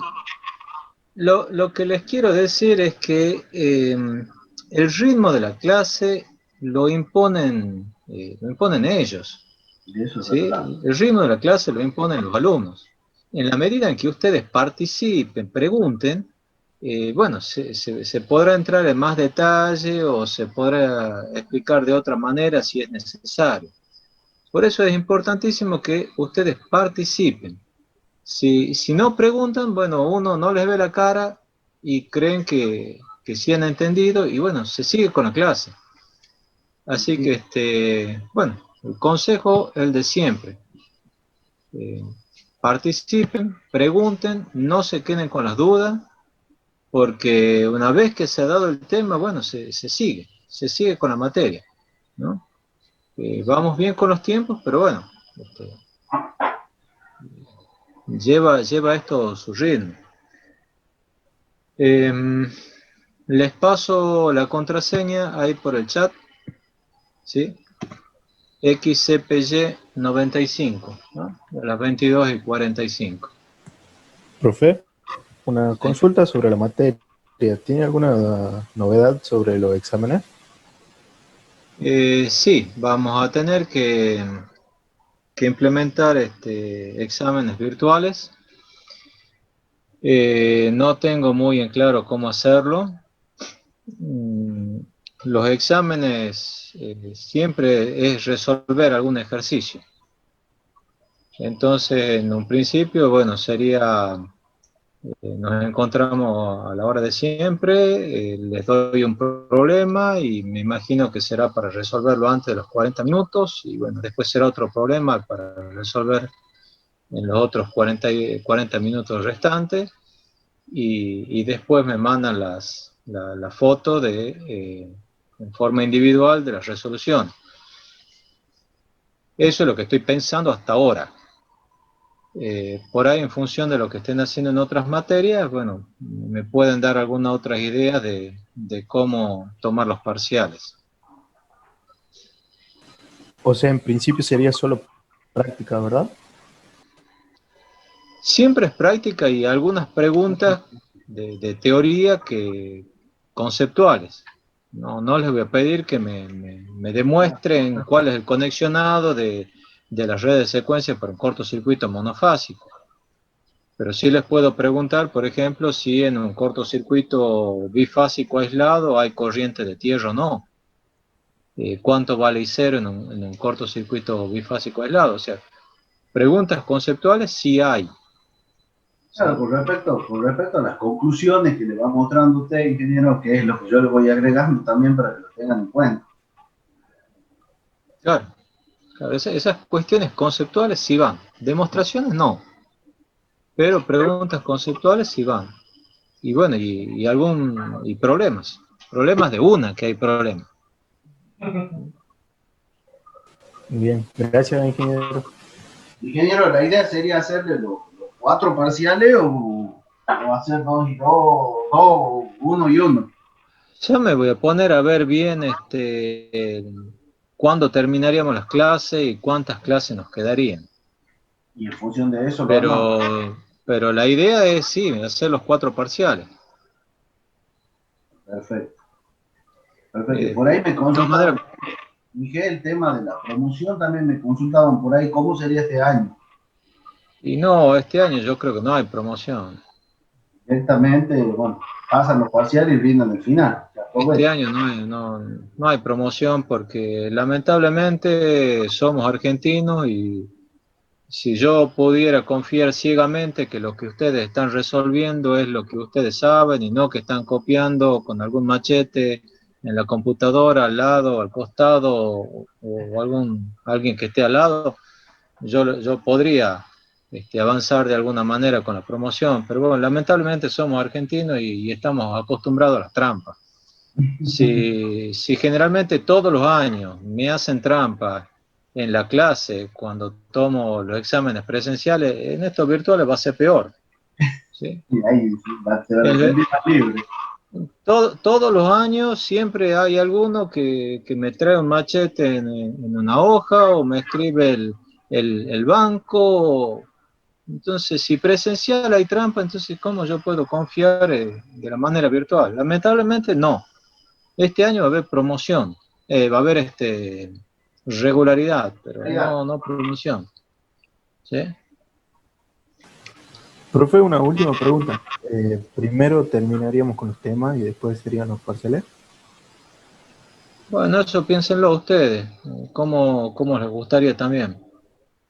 B: lo que les quiero decir es que el ritmo de la clase lo imponen ellos,
E: De eso se
B: ¿sí?
E: trata.
B: El ritmo de la clase lo imponen los alumnos. En la medida en que ustedes participen, pregunten, bueno, se podrá entrar en más detalle o se podrá explicar de otra manera si es necesario. Por eso es importantísimo que ustedes participen. Si no preguntan, bueno, uno no les ve la cara y creen que sí han entendido y bueno, se sigue con la clase. Así que, bueno, el consejo es el de siempre. Eh, Participen, pregunten, no se queden con las dudas, porque una vez que se ha dado el tema, bueno, se sigue con la materia, ¿no? Vamos bien con los tiempos, pero bueno, lleva esto su ritmo. Les paso la contraseña ahí por el chat, ¿sí? XCPY95, ¿no? A las 22:45.
F: Profe, una
B: Sí.
F: consulta sobre la materia. ¿Tiene alguna novedad sobre los exámenes?
B: Sí, vamos a tener que implementar exámenes virtuales. No tengo muy en claro cómo hacerlo. Mm, Los exámenes siempre es resolver algún ejercicio. Entonces, en un principio, bueno, sería, nos encontramos a la hora de siempre, les doy un problema y me imagino que será para resolverlo antes de los 40 minutos y bueno, después será otro problema para resolver en los otros 40 minutos restantes y después me mandan la foto en forma individual de la resolución. Eso es lo que estoy pensando hasta ahora. Por ahí, en función de lo que estén haciendo en otras materias, bueno, me pueden dar alguna otra idea de cómo tomar los parciales.
F: O sea, en principio sería solo práctica, ¿verdad?
B: Siempre es práctica y algunas preguntas de teoría conceptuales. No les voy a pedir que me demuestren cuál es el conexionado de las redes de secuencia para un cortocircuito monofásico. Pero sí les puedo preguntar, por ejemplo, si en un cortocircuito bifásico aislado hay corriente de tierra o no. ¿Cuánto vale I0 en un cortocircuito bifásico aislado? O sea, preguntas conceptuales sí hay.
E: Claro,
B: ¿Sí?
E: con respecto a las conclusiones que le va mostrando usted, ingeniero, que es lo que yo le voy agregando también para que lo tengan en cuenta.
B: Claro, claro, esas cuestiones conceptuales sí van. Demostraciones no, pero preguntas conceptuales sí van. Y bueno, y problemas. Problemas de una, que hay problemas.
F: Bien, gracias, ingeniero.
E: Ingeniero, la idea sería hacerle los 4 parciales o hacer 2 y 2, 1 y 1.
B: Ya me voy a poner a ver bien cuándo terminaríamos las clases y cuántas clases nos quedarían.
E: Y en función de eso lo armamos.
B: Pero la idea es, sí, hacer los 4 parciales.
E: Perfecto. Perfecto.
B: Eh,
E: Por ahí me
B: de todas maneras,
E: consultaron. Miguel, el tema de la promoción también me consultaban por ahí, ¿cómo sería este año?
B: Y no, este año yo creo que no hay promoción.
E: Directamente, bueno, pasan los parciales y brindan el final. Se
B: Este
E: aprovecha.
B: año no hay promoción porque lamentablemente somos argentinos y si yo pudiera confiar ciegamente que lo que ustedes están resolviendo es lo que ustedes saben y no que están copiando con algún machete en la computadora al lado, al costado o alguien que esté al lado, yo podría avanzar de alguna manera con la promoción, pero bueno, lamentablemente somos argentinos y estamos acostumbrados a las trampas. Si generalmente todos los años me hacen trampas en la clase cuando tomo los exámenes presenciales, en estos virtuales va a ser peor. ¿Sí?
E: Y ahí se va a sentir más libre.
B: Todos los años siempre hay alguno que me trae un machete en una hoja o me escribe el banco. Entonces, si presencial hay trampa, entonces ¿cómo yo puedo confiar de la manera virtual? Lamentablemente no. Este año va a haber promoción, va a haber regularidad, pero no promoción. ¿Sí?
F: Profe, una última pregunta. Primero terminaríamos con los temas y después serían los parciales.
B: Bueno, eso piénsenlo ustedes, cómo les gustaría también.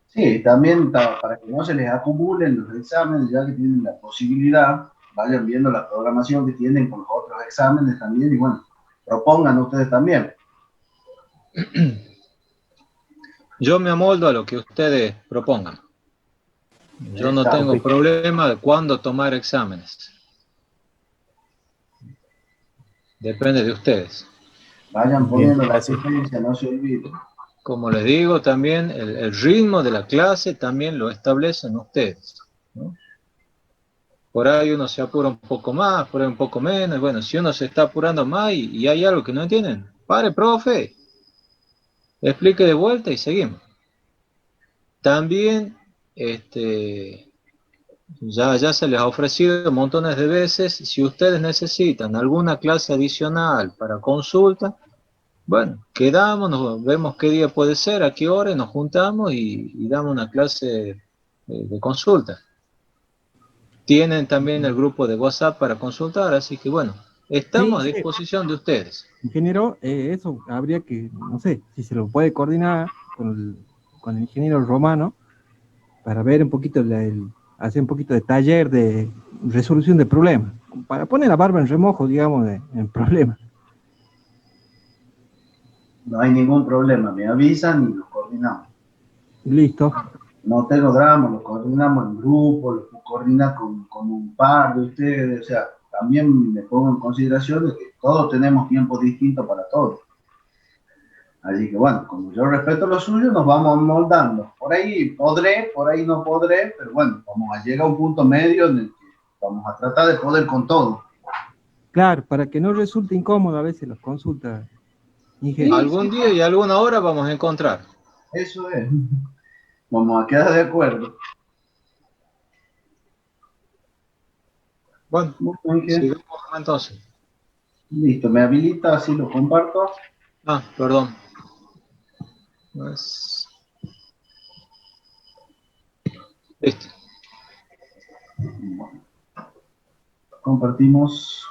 E: Sí, también para que no se les acumulen los exámenes, ya que tienen la posibilidad, vayan viendo la programación que tienen con los otros exámenes también y bueno, propongan ustedes también.
B: Yo me amoldo a lo que ustedes propongan. Yo no tengo problema de cuándo tomar exámenes. Depende de ustedes.
E: Vayan poniendo la asistencia, no se olviden.
B: Como les digo, también el ritmo de la clase también lo establecen ustedes, ¿no? Por ahí uno se apura un poco más, por ahí un poco menos. Bueno, si uno se está apurando más y hay algo que no entienden, pare, profe, explique de vuelta y seguimos. También, ya se les ha ofrecido montones de veces, si ustedes necesitan alguna clase adicional para consulta, bueno, quedamos, vemos qué día puede ser, a qué hora, y nos juntamos y damos una clase de consulta. Tienen también el grupo de WhatsApp para consultar, así que bueno, estamos a disposición de ustedes.
D: Ingeniero, eso habría que, no sé, si se lo puede coordinar con el ingeniero Romano para ver un poquito, hacer un poquito de taller de resolución de problemas, para poner la barba en remojo, digamos, en problemas.
E: No hay ningún problema, me avisan y lo coordinamos.
D: Listo.
E: No tengo drama, lo coordinamos en grupo, lo coordina con un par de ustedes, o sea, también me pongo en consideración de que todos tenemos tiempos distintos para todos. Así que bueno, como yo respeto lo suyo, nos vamos moldando. Por ahí podré, por ahí no podré, pero bueno, vamos a llegar a un punto medio en el que vamos a tratar de poder con todo.
D: Claro, para que no resulte incómodo a veces las consultas.
B: Sí, algún día y alguna hora vamos a encontrar.
E: Eso es. Vamos a quedar de acuerdo.
B: Bueno, sigamos entonces.
E: Listo, me habilita, así lo comparto.
B: Ah, perdón. Listo.
E: Bueno. Compartimos.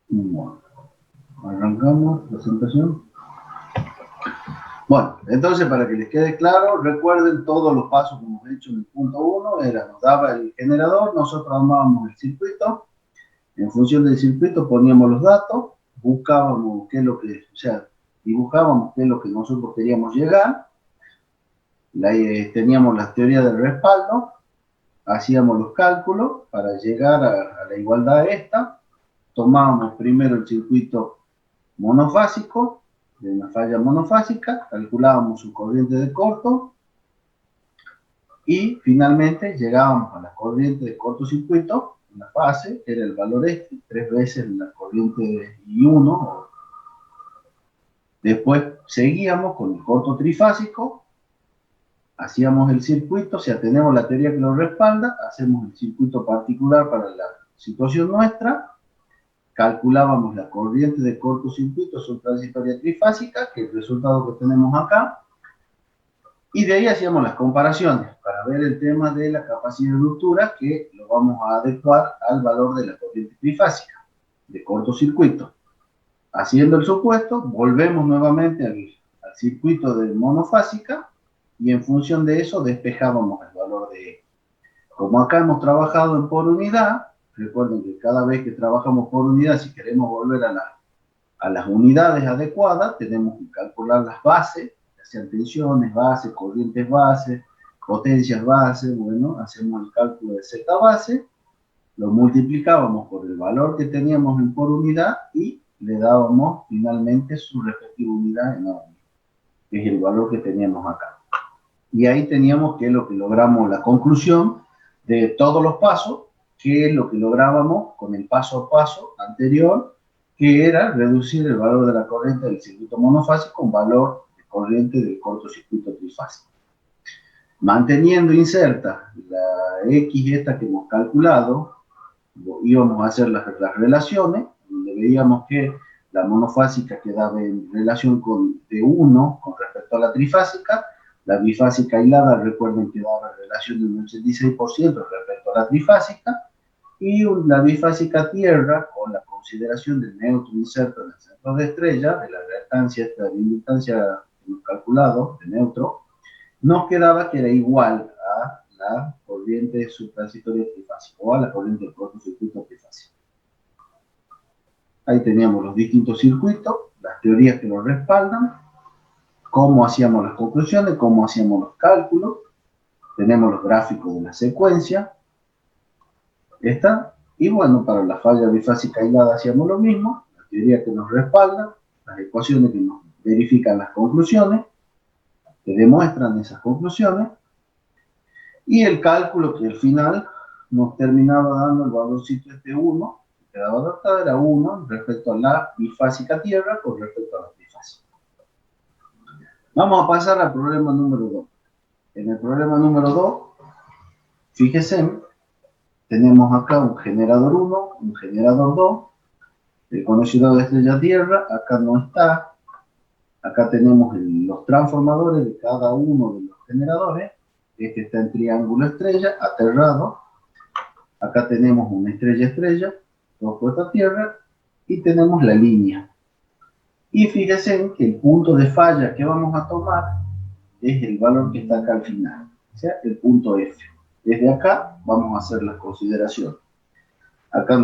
E: Bueno. Arrancamos la presentación. Bueno, entonces para que les quede claro, recuerden todos los pasos que hemos hecho en el punto 1, nos daba el generador, nosotros armábamos el circuito, en función del circuito poníamos los datos, buscábamos qué es lo que, o sea, dibujábamos qué es lo que nosotros queríamos llegar, teníamos las teorías del respaldo, hacíamos los cálculos para llegar a la igualdad esta, tomábamos primero el circuito monofásico, de una falla monofásica, calculábamos su corriente de corto y finalmente llegábamos a la corriente de cortocircuito, una fase, que era el valor 3 veces la corriente de I1. Después seguíamos con el corto trifásico, hacíamos el circuito, o sea, tenemos la teoría que lo respalda, hacemos el circuito particular para la situación nuestra, calculábamos la corriente de cortocircuito subtransitoria trifásica, que es el resultado que tenemos acá, y de ahí hacíamos las comparaciones para ver el tema de la capacidad de ruptura, que lo vamos a adecuar al valor de la corriente trifásica de cortocircuito. Haciendo el supuesto, volvemos nuevamente al circuito de monofásica y en función de eso despejábamos el valor de E. Como acá hemos trabajado en por unidad, recuerden que cada vez que trabajamos por unidad, si queremos volver a las unidades adecuadas, tenemos que calcular las bases, ya sean tensiones base, corrientes base, potencias base. Bueno, hacemos el cálculo de Z base, lo multiplicábamos por el valor que teníamos en por unidad y le dábamos finalmente su respectiva unidad en ohms, que es el valor que teníamos acá. Y ahí teníamos que lo que logramos, la conclusión de todos los pasos, que es lo que lográbamos con el paso a paso anterior, que era reducir el valor de la corriente del circuito monofásico con valor de corriente del cortocircuito trifásico. Manteniendo inserta la X esta que hemos calculado, íbamos a hacer las relaciones, donde veíamos que la monofásica quedaba en relación de 1 con respecto a la trifásica, la bifásica aislada, recuerden que daba relación de un 86% respecto a la trifásica, y la bifásica tierra, con la consideración del neutro inserto en el centro de estrella, de la reactancia, esta de inductancia que hemos calculado, de neutro, nos quedaba que era igual a la corriente subtransitoria trifásica, o a la corriente del cortocircuito trifásico. Ahí teníamos los distintos circuitos, las teorías que los respaldan, cómo hacíamos las conclusiones, cómo hacíamos los cálculos, tenemos los gráficos de la secuencia, y bueno, para la falla bifásica aislada hacíamos lo mismo, la teoría que nos respalda, las ecuaciones que nos verifican las conclusiones, que demuestran esas conclusiones, y el cálculo que al final nos terminaba dando el valorcito este 1, que quedaba adaptado, era 1 respecto a la bifásica tierra con respecto a la trifásica. Vamos a pasar al problema número 2. En el problema número 2, fíjense, tenemos acá un generador 1, un generador 2, el conocido de estrella tierra, acá no está, acá tenemos los transformadores de cada uno de los generadores, este está en triángulo estrella, aterrado, acá tenemos una estrella, dos puestas a tierra, y tenemos la línea. Y fíjense que el punto de falla que vamos a tomar es el valor que está acá al final, o sea, el punto F. Desde acá vamos a hacer las consideraciones. Acá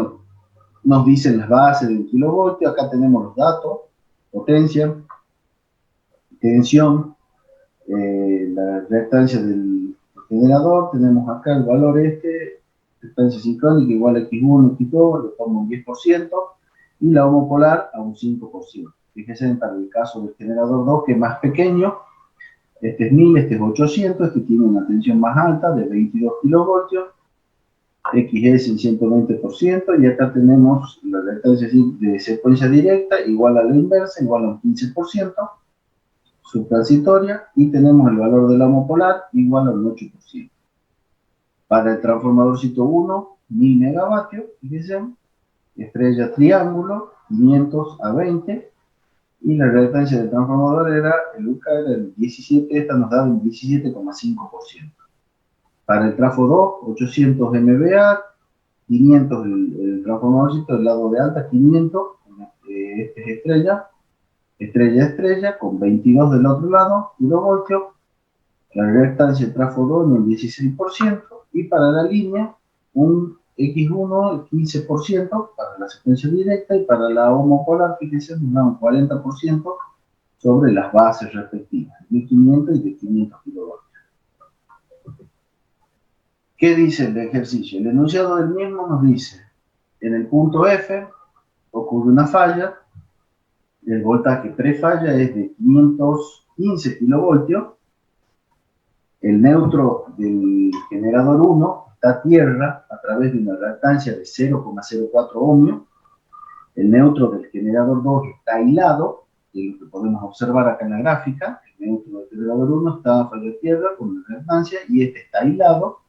E: nos dicen las bases del kilovoltio, acá tenemos los datos, potencia, tensión, la reactancia del generador, tenemos acá el valor reactancia sincrónica igual a X1, X2, le tomo un 10%, y la homopolar a un 5%. Fíjense para el caso del generador 2, que es más pequeño, este es 1000, este es 800, este tiene una tensión más alta de 22 kilovoltios, XS en 120%, y acá tenemos la reactancia de secuencia directa igual a la inversa, igual a un 15%, subtransitoria, y tenemos el valor de la homopolar igual a un 8%. Para el transformadorcito 1, 1000 megavatios, fíjense, estrella triángulo, 500 a 20, y la reactancia del transformador era, el UCA era el 17, esta nos daba un 17,5%. Para el trafo 2, 800 MVA, 500 el transformadorcito del lado de alta, 500, este es estrella, con 22 del otro lado, kilovoltios, la reactancia del trafo 2 en el 16%, y para la línea, un X1, el 15% para la secuencia directa, y para la homopolar, fíjense, nos da un 40% sobre las bases respectivas, de 1500 y de 500 kilovoltios. ¿Qué dice el ejercicio? El enunciado del mismo nos dice, en el punto F ocurre una falla, el voltaje prefalla es de 515 kilovoltios, el neutro del generador 1 está a tierra a través de una reactancia de 0,04 ohmios, el neutro del generador 2 está aislado, que es lo que podemos observar acá en la gráfica, el neutro del generador 1 está a falla de tierra con una reactancia y este está aislado.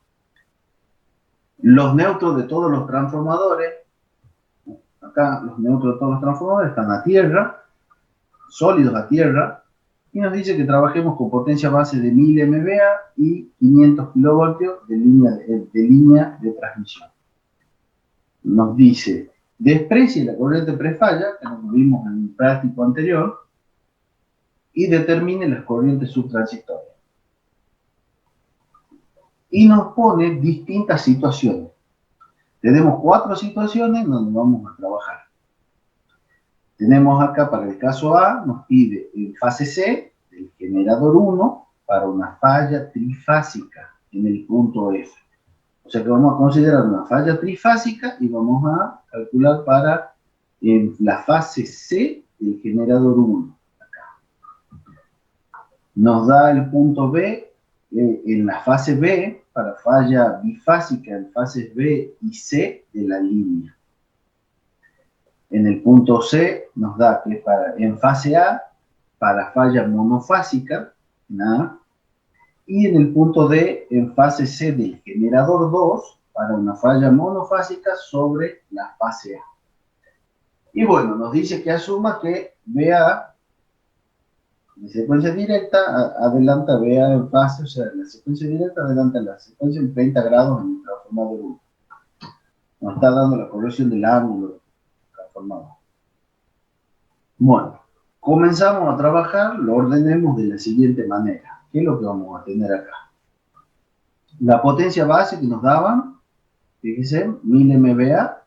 E: Los neutros de todos los transformadores, acá acá los neutros de todos los transformadores están a tierra, sólidos a tierra, y nos dice que trabajemos con potencia base de 1000 MVA y 500 kilovoltios de línea de transmisión. Nos dice, desprecie la corriente prefalla, que nos vimos en el práctico anterior, y determine las corrientes subtransitorias. Y nos pone distintas situaciones. Tenemos 4 situaciones donde vamos a trabajar. Tenemos acá, para el caso A, nos pide en fase C, el generador 1, para una falla trifásica en el punto F. O sea que vamos a considerar una falla trifásica y vamos a calcular para la fase C el generador 1. Nos da el punto B en la fase B, para falla bifásica en fases B y C de la línea. En el punto C nos da que en fase A, para falla monofásica, en A, y en el punto D, en fase C del generador 2, para una falla monofásica sobre la fase A. Y bueno, nos dice que asuma que BA, de secuencia directa, adelanta BA en fase, o sea, la secuencia directa adelanta la secuencia en 30 grados en el transformador 1. Nos está dando la corrección del ángulo transformador. Bueno, comenzamos a trabajar, lo ordenemos de la siguiente manera. ¿Qué es lo que vamos a tener acá? La potencia base que nos daban, fíjense, 1000 MVA.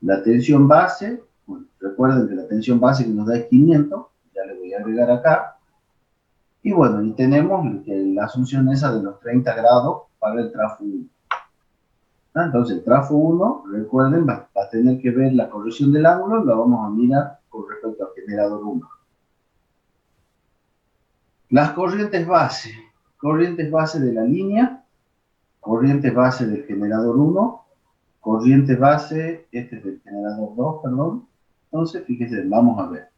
E: La tensión base, bueno, recuerden que la tensión base que nos da es 500, ya le voy a agregar acá. Y bueno, y tenemos la asunción esa de los 30 grados para el trafo 1. Entonces, el trafo 1, recuerden, va a tener que ver la corrección del ángulo, la vamos a mirar con respecto al generador 1. Las corrientes base de la línea, corrientes base del generador 1, corriente base, este es del generador 2, perdón. Entonces, fíjense, vamos a ver.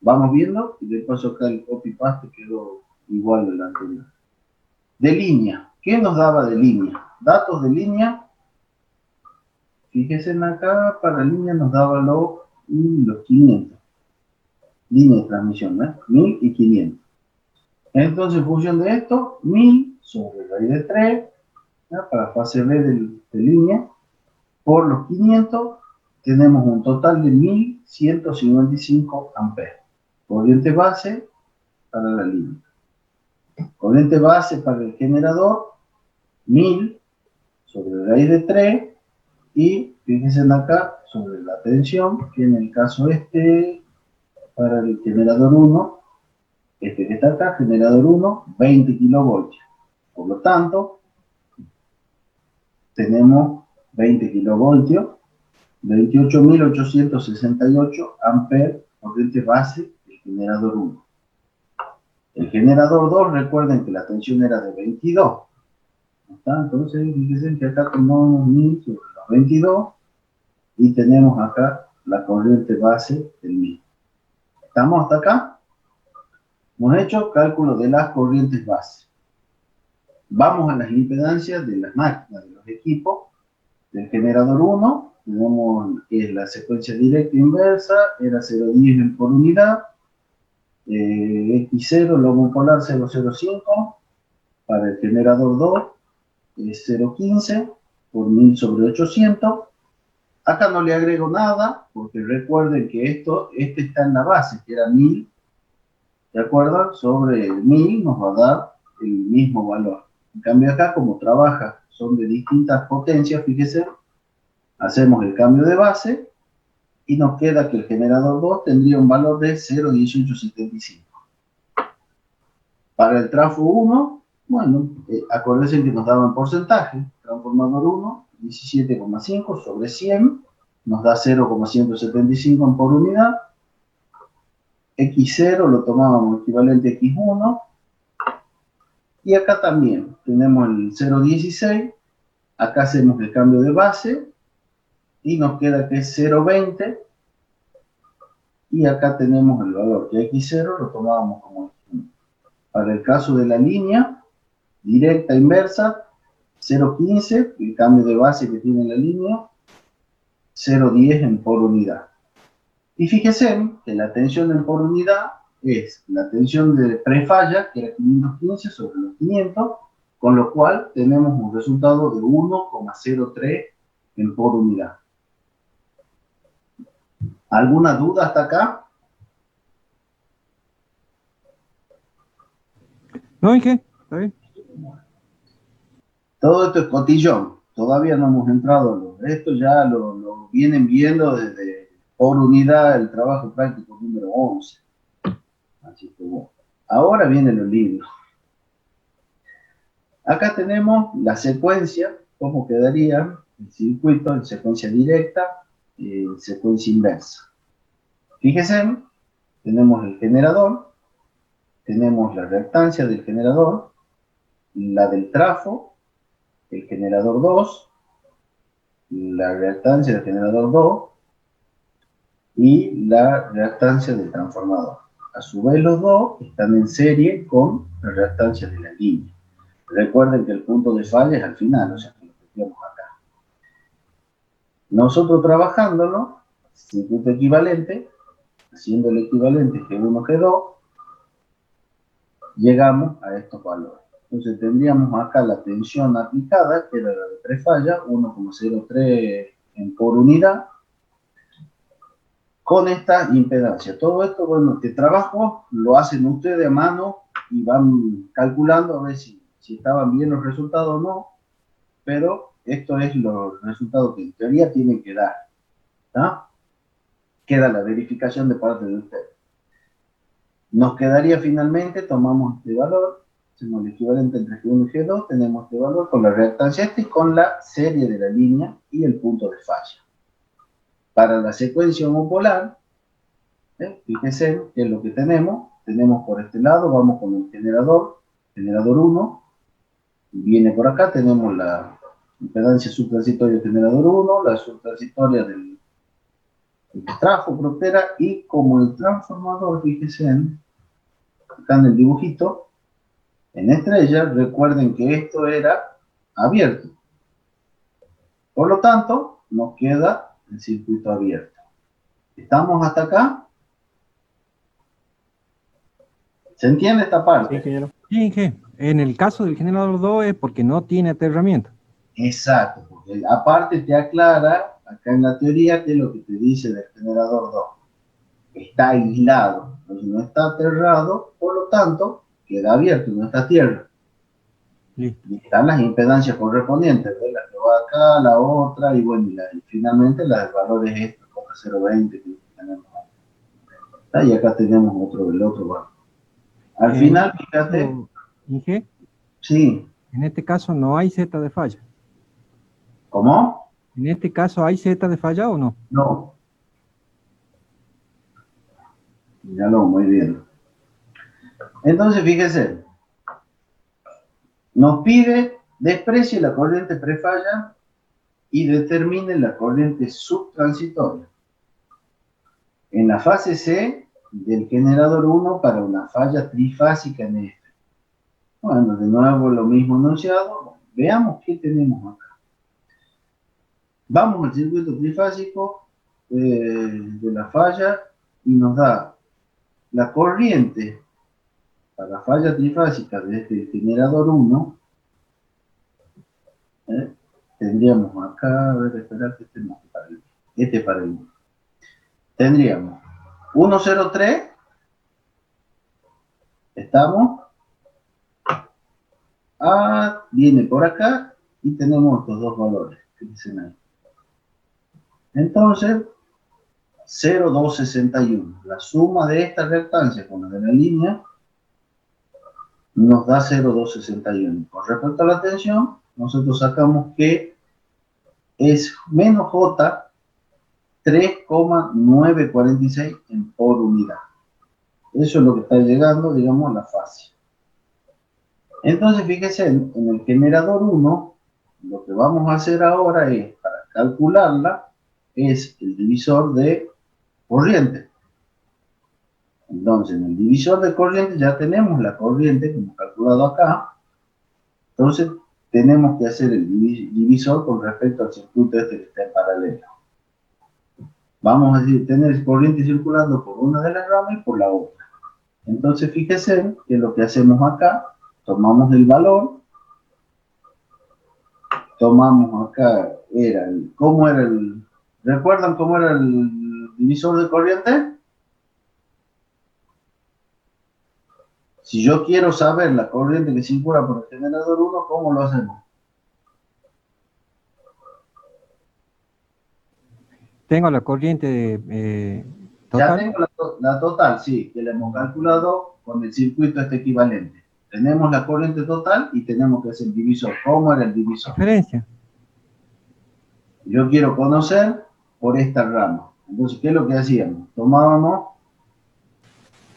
E: Vamos viendo, y después acá el copy-paste quedó igual al anterior. De línea, ¿qué nos daba de línea? Datos de línea, fíjense acá, para línea nos daba los 500. Línea de transmisión, ¿no? 1000 y 500. Entonces, en función de esto, 1000 sobre raíz de 3, ¿ya? Para fase B de línea, por los 500, tenemos un total de 1155 amperes. Corriente base para la línea. Corriente base para el generador, 1000 sobre raíz de 3, y fíjense acá, sobre la tensión, que en el caso para el generador 1, que está acá, generador 1, 20 kilovoltios. Por lo tanto, tenemos 20 kilovoltios, 28.868 amperes, corriente base del generador 1. El generador 2, recuerden que la tensión era de 22. ¿Está? Entonces, fíjense que acá tomamos 1000 sobre los 22 y tenemos acá la corriente base del 1000. ¿Estamos hasta acá? Hemos hecho cálculo de las corrientes base. Vamos a las impedancias de las máquinas, de los equipos. Del generador 1, tenemos que es la secuencia directa inversa, era 0,10 por unidad. X0, lomo polar 0,05. Para el generador 2, es 0,15 por 1000 sobre 800. Acá no le agrego nada, porque recuerden que este está en la base, que era 1000. ¿De acuerdo? Sobre el 1000 nos va a dar el mismo valor. En cambio acá, como trabaja, son de distintas potencias, fíjense, hacemos el cambio de base y nos queda que el generador 2 tendría un valor de 0,1875. Para el trafo 1, bueno, acuérdense que nos daban porcentaje. Transformador 1, 17,5 sobre 100, nos da 0,175 por unidad. X0 lo tomábamos equivalente a X1. Y acá también tenemos el 0,16. Acá hacemos el cambio de base. Y nos queda que es 0,20. Y acá tenemos el valor que X0 lo tomábamos como X1. Para el caso de la línea directa inversa, 0,15, el cambio de base que tiene la línea. 0,10 en por unidad. Y fíjense que la tensión en por unidad es la tensión de prefalla, que era 515 sobre los 500, con lo cual tenemos un resultado de 1,03 en por unidad. ¿Alguna duda hasta acá?
D: ¿No, Inge? ¿Está bien?
E: Todo esto es cotillón. Todavía no hemos entrado. Esto ya lo vienen viendo desde por unidad el trabajo práctico número 11. Así que bueno. Ahora viene lo lindo. Acá tenemos la secuencia, cómo quedaría el circuito en secuencia directa y en secuencia inversa. Fíjense, tenemos el generador, tenemos la reactancia del generador, la del trafo, el generador 2, la reactancia del generador 2 y la reactancia del transformador. A su vez los dos están en serie con la reactancia de la línea. Recuerden que el punto de falla es al final, o sea que lo tenemos acá. Nosotros trabajándolo, circuito equivalente, haciendo el equivalente G1, G2, llegamos a estos valores. Entonces tendríamos acá la tensión aplicada, que era la de prefalla, 1,03 en por unidad, con esta impedancia. Todo esto, bueno, este trabajo lo hacen ustedes a mano y van calculando a ver si estaban bien los resultados o no, pero esto es los resultados que en teoría tienen que dar. ¿Tá? Queda la verificación de parte de ustedes. Nos quedaría finalmente, tomamos este valor, hacemos el equivalente entre G1 y G2, tenemos este valor con la reactancia y con la serie de la línea y el punto de falla. Para la secuencia homopolar, fíjense que es lo que tenemos por este lado, vamos con el generador 1, viene por acá, tenemos la impedancia subtransitoria del generador 1, la subtransitoria del trafo prospera, y como el transformador, fíjense acá en el dibujito, en estrella, recuerden que esto era abierto. Por lo tanto, nos queda el circuito abierto. ¿Estamos hasta acá? ¿Se entiende esta parte?
F: Sí, ingeniero.
D: Sí, Inge. En el caso del generador 2 es porque no tiene aterramiento.
E: Exacto, porque aparte te aclara acá en la teoría que es lo que te dice del generador 2. Está aislado, entonces no está aterrado, por lo tanto, queda abierto, no está a tierra.
D: Sí.
E: Y están las impedancias correspondientes, ¿ves? La que va acá, la otra, y bueno, y finalmente la del valor es este, 0,20 que tenemos acá. Y acá tenemos el otro valor. Al final, fíjate,
D: Inge,
E: sí.
D: en este caso no hay Z de falla.
E: ¿Cómo?
D: ¿En este caso hay Z de falla o no?
E: No. Míralo, muy bien. Entonces, fíjese, nos pide desprecie la corriente prefalla y determine la corriente subtransitoria. En la fase C del generador 1 para una falla trifásica en este. Bueno, de nuevo lo mismo enunciado. Veamos qué tenemos acá. Vamos al circuito trifásico de la falla y nos da la corriente para la falla trifásica de este generador 1. Tendríamos acá, a ver, esperar que estemos para el 1. Tendríamos 1,03. Estamos. A viene por acá y tenemos estos dos valores que dicen ahí. Entonces, 0,261. La suma de esta reactancia con la de la línea nos da 0,261. Con respecto a la tensión, nosotros sacamos que es menos J 3,946 en por unidad. Eso es lo que está llegando, digamos, a la fase. Entonces, fíjense, en el generador 1, lo que vamos a hacer ahora es, para calcularla, es el divisor de corriente. Entonces, en el divisor de corriente ya tenemos la corriente que hemos calculado acá. Entonces, tenemos que hacer el divisor con respecto al circuito este que está en paralelo. Vamos a tener corriente circulando por una de las ramas y por la otra. Entonces, fíjense que lo que hacemos acá, tomamos el valor, tomamos acá, ¿cómo era el? ¿Recuerdan cómo era el divisor de corriente? Si yo quiero saber la corriente que circula por el generador 1, ¿cómo lo hacemos?
D: Tengo la corriente
E: Ya
D: total.
E: tengo la total, sí, que la hemos calculado con el circuito equivalente. Tenemos la corriente total y tenemos que hacer el divisor. ¿Cómo era el divisor?
D: Diferencia.
E: Yo quiero conocer por esta rama. Entonces, ¿qué es lo que hacíamos? Tomábamos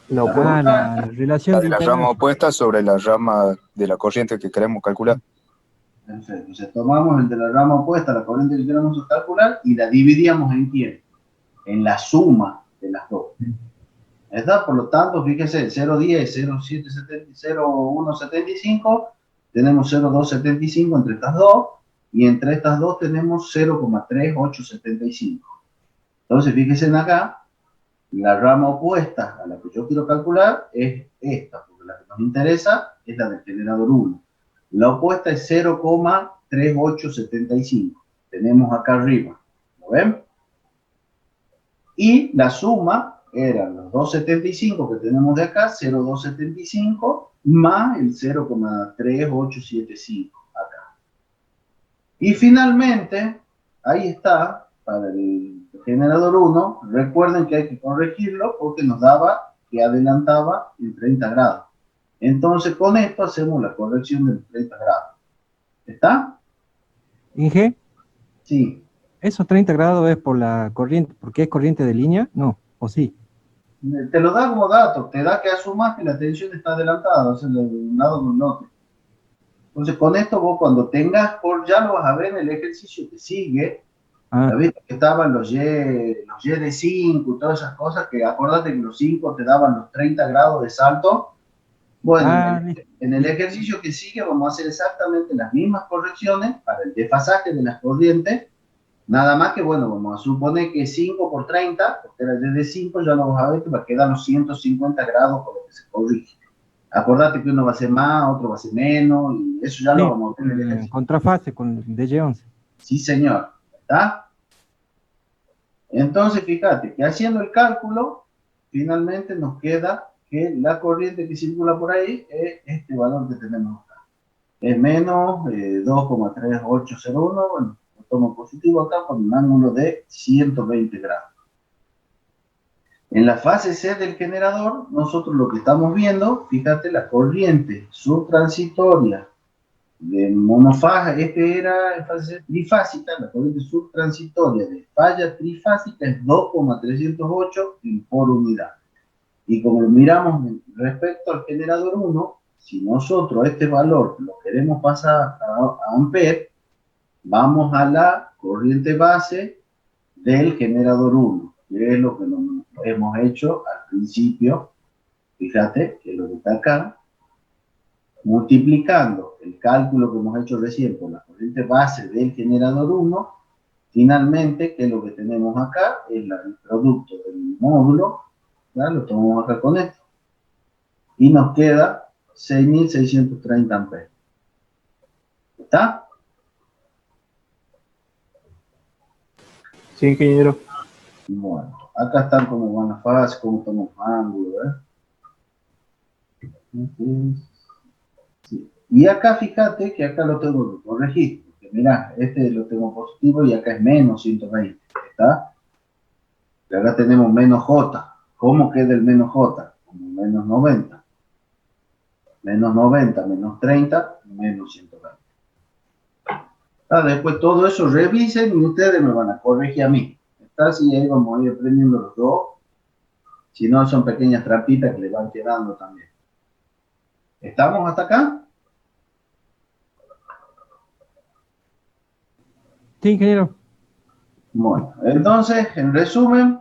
F: La
E: la
F: opuesta.
D: La relación
C: La
D: de
C: de la
D: interés.
C: rama opuesta sobre la rama de la corriente que queremos calcular.
E: perfecto. Entonces, tomamos el de la rama opuesta, la corriente que queremos calcular, y la dividíamos en quién? En la suma de las dos. ¿Está? Por lo tanto, fíjese, 0,10, 0,175, tenemos 0,275 entre estas dos, y entre estas dos tenemos 0,3875. Entonces, fíjense acá, la rama opuesta a la que yo quiero calcular es esta, porque la que nos interesa es la del generador 1. La opuesta es 0,3875. Tenemos acá arriba, ¿lo ven? Y la suma eran los 2,75 que tenemos de acá, 0,275, más el 0,3875 acá. Y finalmente, ahí está, para el generador 1, recuerden que hay que corregirlo porque nos daba que adelantaba en 30 grados. Entonces, con esto hacemos la corrección de 30 grados. ¿Está?
D: Inge,
E: Sí.
D: ¿esos 30 grados es por la corriente, porque es corriente de línea? No, o sí.
E: Te lo da como dato, te da que asumas que la tensión está adelantada, o sea, de un lado con el otro. Entonces, con esto vos cuando tengas, ya lo vas a ver en el ejercicio que sigue.
D: Ah,
E: ¿Sabés que estaban los Y de 5 y todas esas cosas? Que acordate que los 5 te daban los 30 grados de salto. Bueno, en el ejercicio que sigue vamos a hacer exactamente las mismas correcciones para el desfasaje de las corrientes. Nada más que, bueno, vamos a suponer que 5 por 30, porque era Y de 5, ya lo vas a ver que va a quedar los 150 grados con lo que se corrige. Acordate que uno va a ser más, otro va a ser menos, y eso ya
D: sí,
E: lo vamos a ver en el ejercicio.
D: contrafase con DJ11.
E: Sí, señor. ¿Está? Entonces, fíjate que haciendo el cálculo, finalmente nos queda que la corriente que circula por ahí es este valor que tenemos acá. Es menos 2,3801, bueno, lo tomo positivo acá con un ángulo de 120 grados. En la fase C del generador, nosotros lo que estamos viendo, fíjate, la corriente subtransitoria de monofásica, era fase trifásica, la corriente subtransitoria de falla trifásica es 2,308 por unidad. Y como lo miramos respecto al generador 1, si nosotros este valor lo queremos pasar a amper, vamos a la corriente base del generador 1, que es lo que hemos hecho al principio. Fíjate que lo que está acá, multiplicando el cálculo que hemos hecho recién por la corriente base del generador 1, finalmente, que lo que tenemos acá es el producto del módulo, ¿ya? Lo tomamos acá con esto, y nos queda 6.630 amperes. ¿Está?
F: Sí, ingeniero.
E: Bueno, acá están como van las fases, cómo tomamos ángulo, sí. Y acá fíjate que acá lo tengo que corregir, porque mirá, este lo tengo positivo y acá es menos 120, ¿está? Y acá tenemos menos J. ¿Cómo queda el menos J? Como menos 90. Menos 90, menos 30, menos 120. Después todo eso revisen y ustedes me van a corregir a mí. ¿Está? Sí, ahí vamos a ir aprendiendo los dos. Si no, son pequeñas trampitas que le van quedando también. ¿Estamos hasta acá?
D: Sí, ingeniero.
E: Bueno, entonces, en resumen,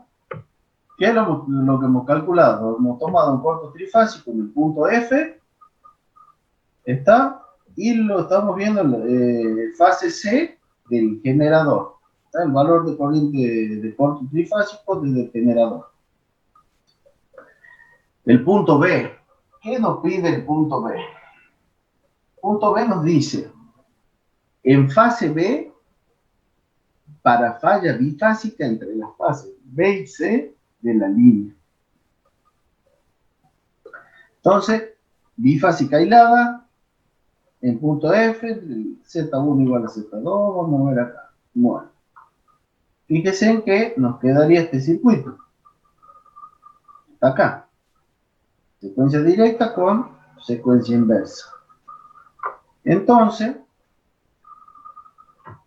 E: ¿qué es lo que hemos calculado? Hemos tomado un corto trifásico en el punto F, ¿está? Y lo estamos viendo en fase C del generador. Está el valor de corriente de corto trifásico desde el generador. El punto B. ¿Qué nos pide el punto B? El punto B nos dice, en fase B, para falla bifásica entre las fases B y C de la línea. Entonces, bifásica aislada, en punto F, Z1 igual a Z2, vamos a ver acá. Bueno, fíjense en que nos quedaría este circuito. Está acá. Secuencia directa con secuencia inversa. Entonces,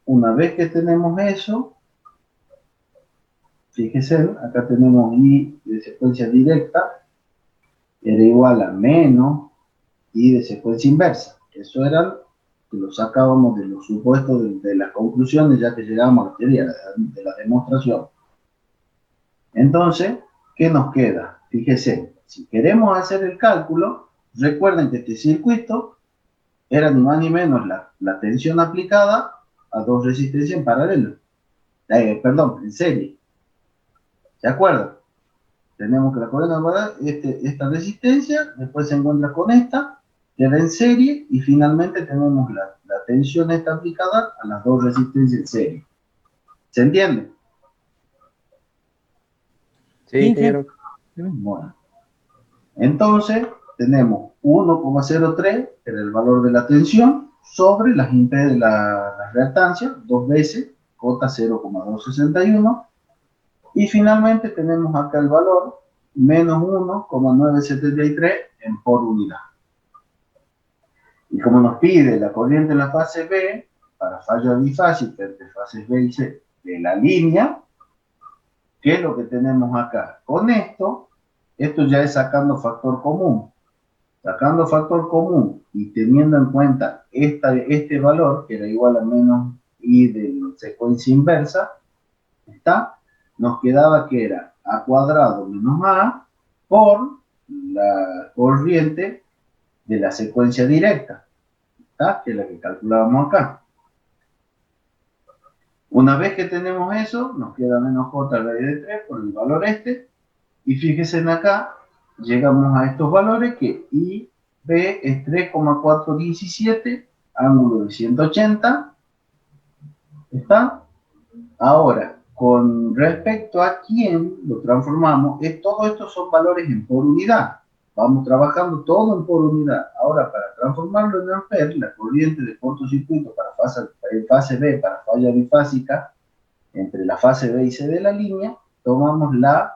E: una vez que tenemos eso, fíjense, acá tenemos I de secuencia directa, era igual a menos I de secuencia inversa. Eso era que lo sacábamos de los supuestos de las conclusiones, ya que llegamos a la teoría de la demostración. Entonces, ¿qué nos queda? Fíjense, si queremos hacer el cálculo, recuerden que este circuito era ni más ni menos la tensión aplicada a dos resistencias en paralelo. Perdón, en serie. ¿Se acuerdan? Tenemos que la corriente esta resistencia, después se encuentra con esta, queda en serie, y finalmente tenemos la tensión esta aplicada a las dos resistencias en serie. ¿Se entiende?
G: Sí, ingeniero.
E: Bueno. Entonces, tenemos 1,03, que era el valor de la tensión, sobre las reactancias, dos veces, J 0,261, y finalmente tenemos acá el valor, menos 1,973 en por unidad. Y como nos pide la corriente en la fase B, para falla bifásica entre fases B y C de la línea, ¿qué es lo que tenemos acá? Con esto ya es sacando factor común. Sacando factor común y teniendo en cuenta este valor, que era igual a menos I de secuencia inversa, nos quedaba que era A cuadrado menos A por la corriente de la secuencia directa, que es la que calculábamos acá. Una vez que tenemos eso, nos queda menos J raíz de 3 por el valor y fíjense en acá, llegamos a estos valores que IB es 3,417, ángulo de 180, ¿está? Ahora, con respecto a quién lo transformamos, todo esto son valores en por unidad. Vamos trabajando todo en por unidad. Ahora, para transformarlo en amperes, la corriente de cortocircuito para fase B, para falla bifásica, entre la fase B y C de la línea, tomamos la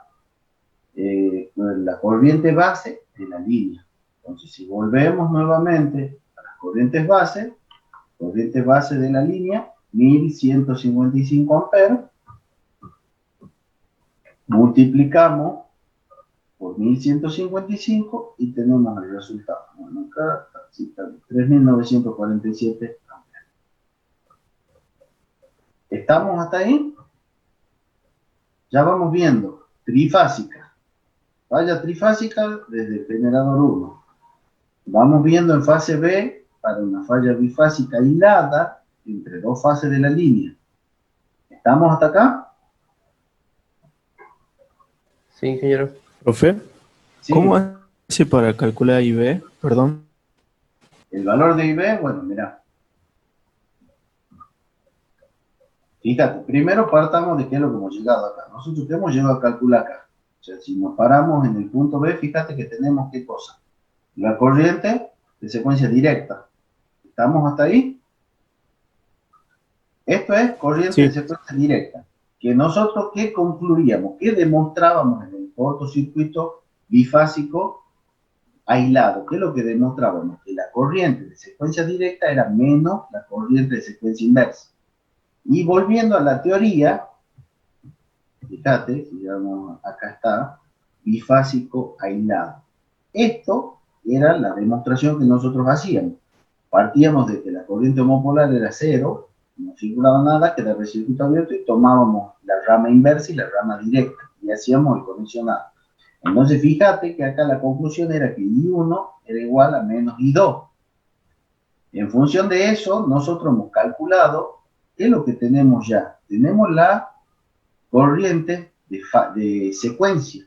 E: corriente base de la línea. Entonces, si volvemos nuevamente a las corriente base de la línea, 1155 amperes, multiplicamos por 1155 y tenemos el resultado. Bueno, acá está 3947 amperes. ¿Estamos hasta ahí? Ya vamos viendo trifásica. Falla trifásica desde el generador 1. Vamos viendo en fase B para una falla bifásica aislada entre dos fases de la línea. ¿Estamos hasta acá?
G: Sí, ingeniero.
F: Profe,
E: Sí.
F: ¿cómo hace para calcular IB? Perdón.
E: El valor de IB, bueno, mirá. Fíjate, primero partamos de qué es lo que hemos llegado acá. Nosotros hemos llegado a calcular acá. O sea, si nos paramos en el punto B, fíjate que tenemos qué cosa. La corriente de secuencia directa. ¿Estamos hasta ahí? Esto es corriente de secuencia directa. Que nosotros, ¿qué concluíamos? ¿Qué demostrábamos en el cortocircuito bifásico aislado? ¿Qué es lo que demostrábamos? Que la corriente de secuencia directa era menos la corriente de secuencia inversa. Y volviendo a la teoría, fíjate, digamos, acá está, bifásico aislado. Esto era la demostración que nosotros hacíamos. Partíamos de que la corriente homopolar era cero, no circulaba nada, quedaba el circuito abierto y tomábamos la rama inversa y la rama directa y hacíamos el conexionado. Entonces fíjate que acá la conclusión era que I1 era igual a menos I2. En función de eso, nosotros hemos calculado ¿qué es lo que tenemos ya? Tenemos la corriente de secuencia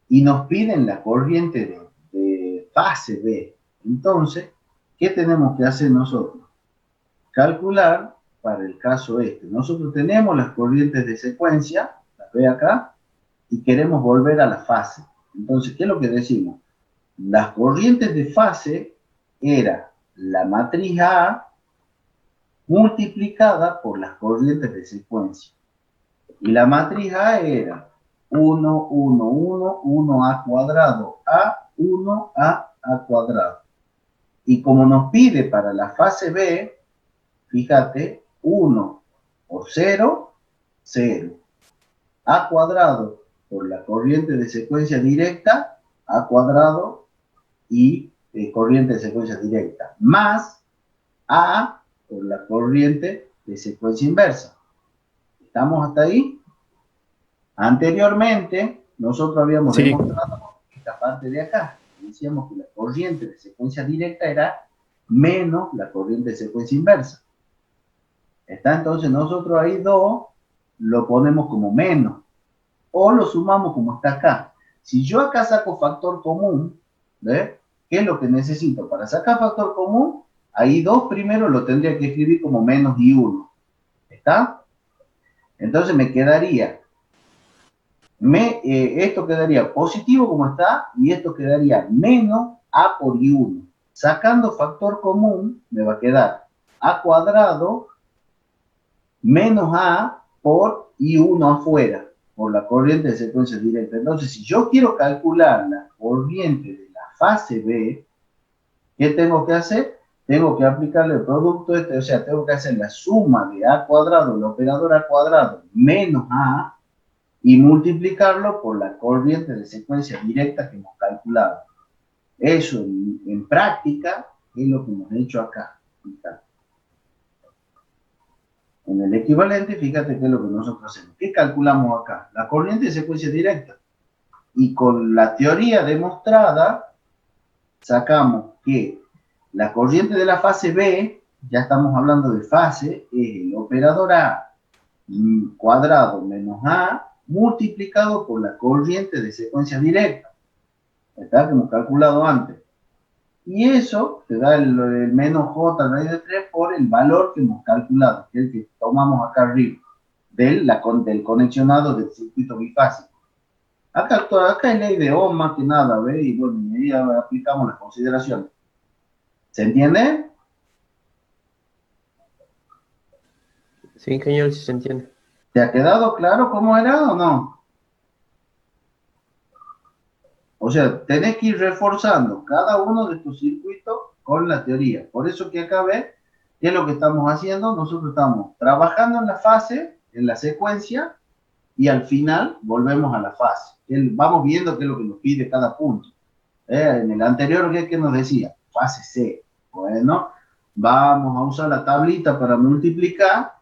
E: y nos piden la corriente de fase B. Entonces, ¿qué tenemos que hacer nosotros? Calcular para el caso este. Nosotros tenemos las corrientes de secuencia, las ve acá, y queremos volver a la fase. Entonces, ¿qué es lo que decimos? Las corrientes de fase era la matriz A multiplicada por las corrientes de secuencia. Y la matriz A era 1, 1, 1, 1A cuadrado, A1, A cuadrado. Y como nos pide para la fase B, fíjate, 1 por 0, 0. A cuadrado por la corriente de secuencia directa, A cuadrado y corriente de secuencia directa, más A por la corriente de secuencia inversa. ¿Estamos hasta ahí? Anteriormente, nosotros habíamos demostrado esta parte de acá. Decíamos que la corriente de secuencia directa era menos la corriente de secuencia inversa. ¿Está? Entonces nosotros ahí 2 lo ponemos como menos o lo sumamos como está acá. Si yo acá saco factor común, ¿ve? ¿Qué es lo que necesito? Para sacar factor común, ahí 2 primero lo tendría que escribir como menos y 1. ¿Está? Entonces me quedaría, esto quedaría positivo como está, y esto quedaría menos A por I1. Sacando factor común, me va a quedar A cuadrado menos A por I1 afuera, por la corriente de secuencia directa. Entonces, si yo quiero calcular la corriente de la fase B, ¿qué tengo que hacer? Tengo que aplicarle el producto o sea, tengo que hacer la suma de A cuadrado, el operador A cuadrado, menos A, y multiplicarlo por la corriente de secuencia directa que hemos calculado. Eso, en práctica, es lo que hemos hecho acá. En el equivalente, fíjate qué es lo que nosotros hacemos. ¿Qué calculamos acá? La corriente de secuencia directa. Y con la teoría demostrada, sacamos que la corriente de la fase B, ya estamos hablando de fase, es el operador A cuadrado menos A multiplicado por la corriente de secuencia directa. ¿Está? Que hemos calculado antes. Y eso te da el menos J raíz de 3 por el valor que hemos calculado, que es el que tomamos acá arriba, del conexionado del circuito bifásico. Acá es ley de Ohm más que nada, ¿ves? Y bueno, ahí aplicamos las consideraciones. ¿Se entiende?
G: Sí, ingeniero, sí se entiende.
E: ¿Te ha quedado claro cómo era o no? O sea, tenés que ir reforzando cada uno de tus circuitos con la teoría. Por eso que acá ves, ¿qué es lo que estamos haciendo? Nosotros estamos trabajando en la fase, en la secuencia, y al final volvemos a la fase. Vamos viendo qué es lo que nos pide cada punto. En el anterior, ¿qué nos decía? Fase C. Bueno, vamos a usar la tablita para multiplicar,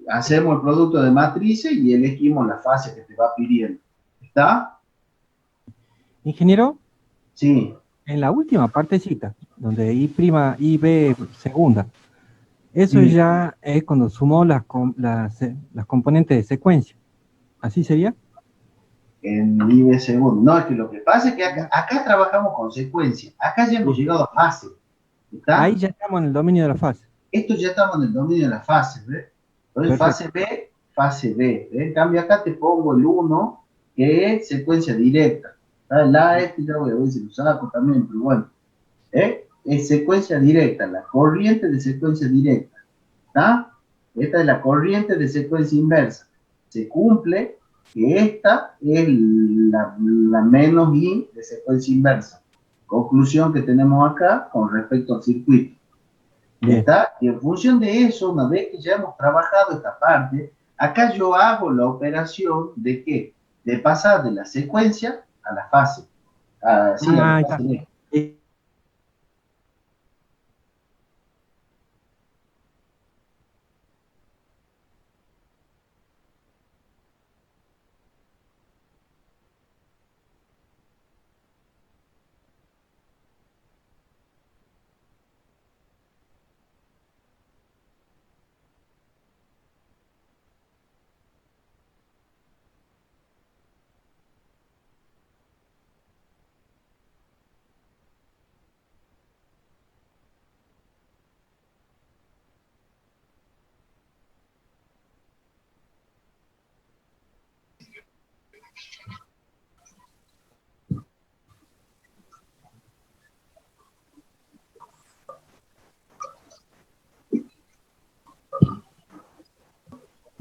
E: hacemos el producto de matrices y elegimos la fase que te va pidiendo. ¿Está?
D: Ingeniero,
E: Sí.
D: en la última partecita, donde I' B segunda, eso
E: Sí.
D: ya es cuando sumó las componentes de secuencia. ¿Así sería?
E: En IB segundo. No, es que lo que pasa es que acá trabajamos con secuencia. Acá ya hemos llegado a fase. ¿Está?
D: Ahí ya estamos en el dominio de la fase.
E: Esto ya estamos en el dominio de la fase, ¿ves? Entonces, fase B. ¿ves? En cambio, acá te pongo el 1, que es secuencia directa. La este ya voy a ver si lo saco también, pero bueno. Es secuencia directa, la corriente de secuencia directa. ¿Está? Esta es la corriente de secuencia inversa. Se cumple que esta es la menos I de secuencia inversa. Conclusión que tenemos acá con respecto al circuito. ¿Está? Y en función de eso, una vez que ya hemos trabajado esta parte, acá yo hago la operación de ¿qué? De pasar de la secuencia a la fase. Sí, a la fase B.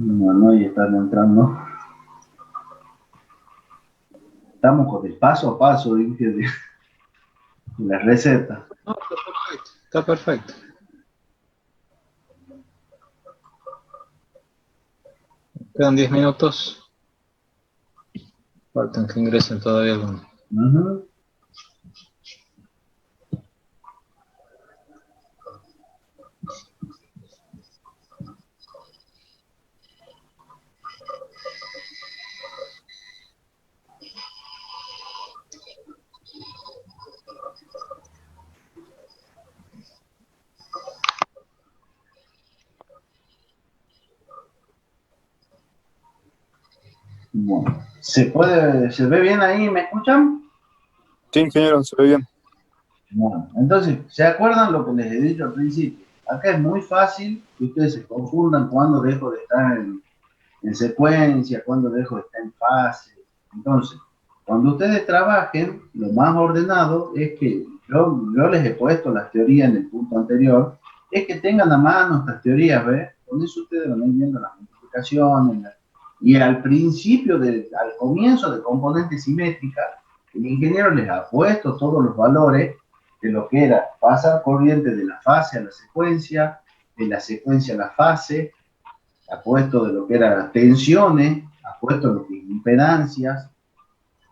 E: No, ya están entrando. Estamos con el paso a paso, dije, de la receta.
B: No, está perfecto. Está perfecto. Quedan 10 minutos. Faltan que ingresen todavía algunos.
E: Ujú. Bueno, ¿se ve bien ahí? ¿Me escuchan?
C: Sí, ingeniero, se ve bien.
E: Bueno, entonces, ¿se acuerdan lo que les he dicho al principio? Acá es muy fácil que ustedes se confundan cuando dejo de estar en secuencia, cuando dejo de estar en fase. Entonces, cuando ustedes trabajen, lo más ordenado es que yo les he puesto las teorías en el punto anterior, es que tengan a mano estas teorías, ¿ves? Con eso ustedes van a ir viendo las multiplicaciones. Y al principio, al comienzo de componente simétrica, el ingeniero les ha puesto todos los valores de lo que era pasar corriente de la fase a la secuencia, de la secuencia a la fase, ha puesto de lo que eran tensiones, ha puesto lo que es impedancias.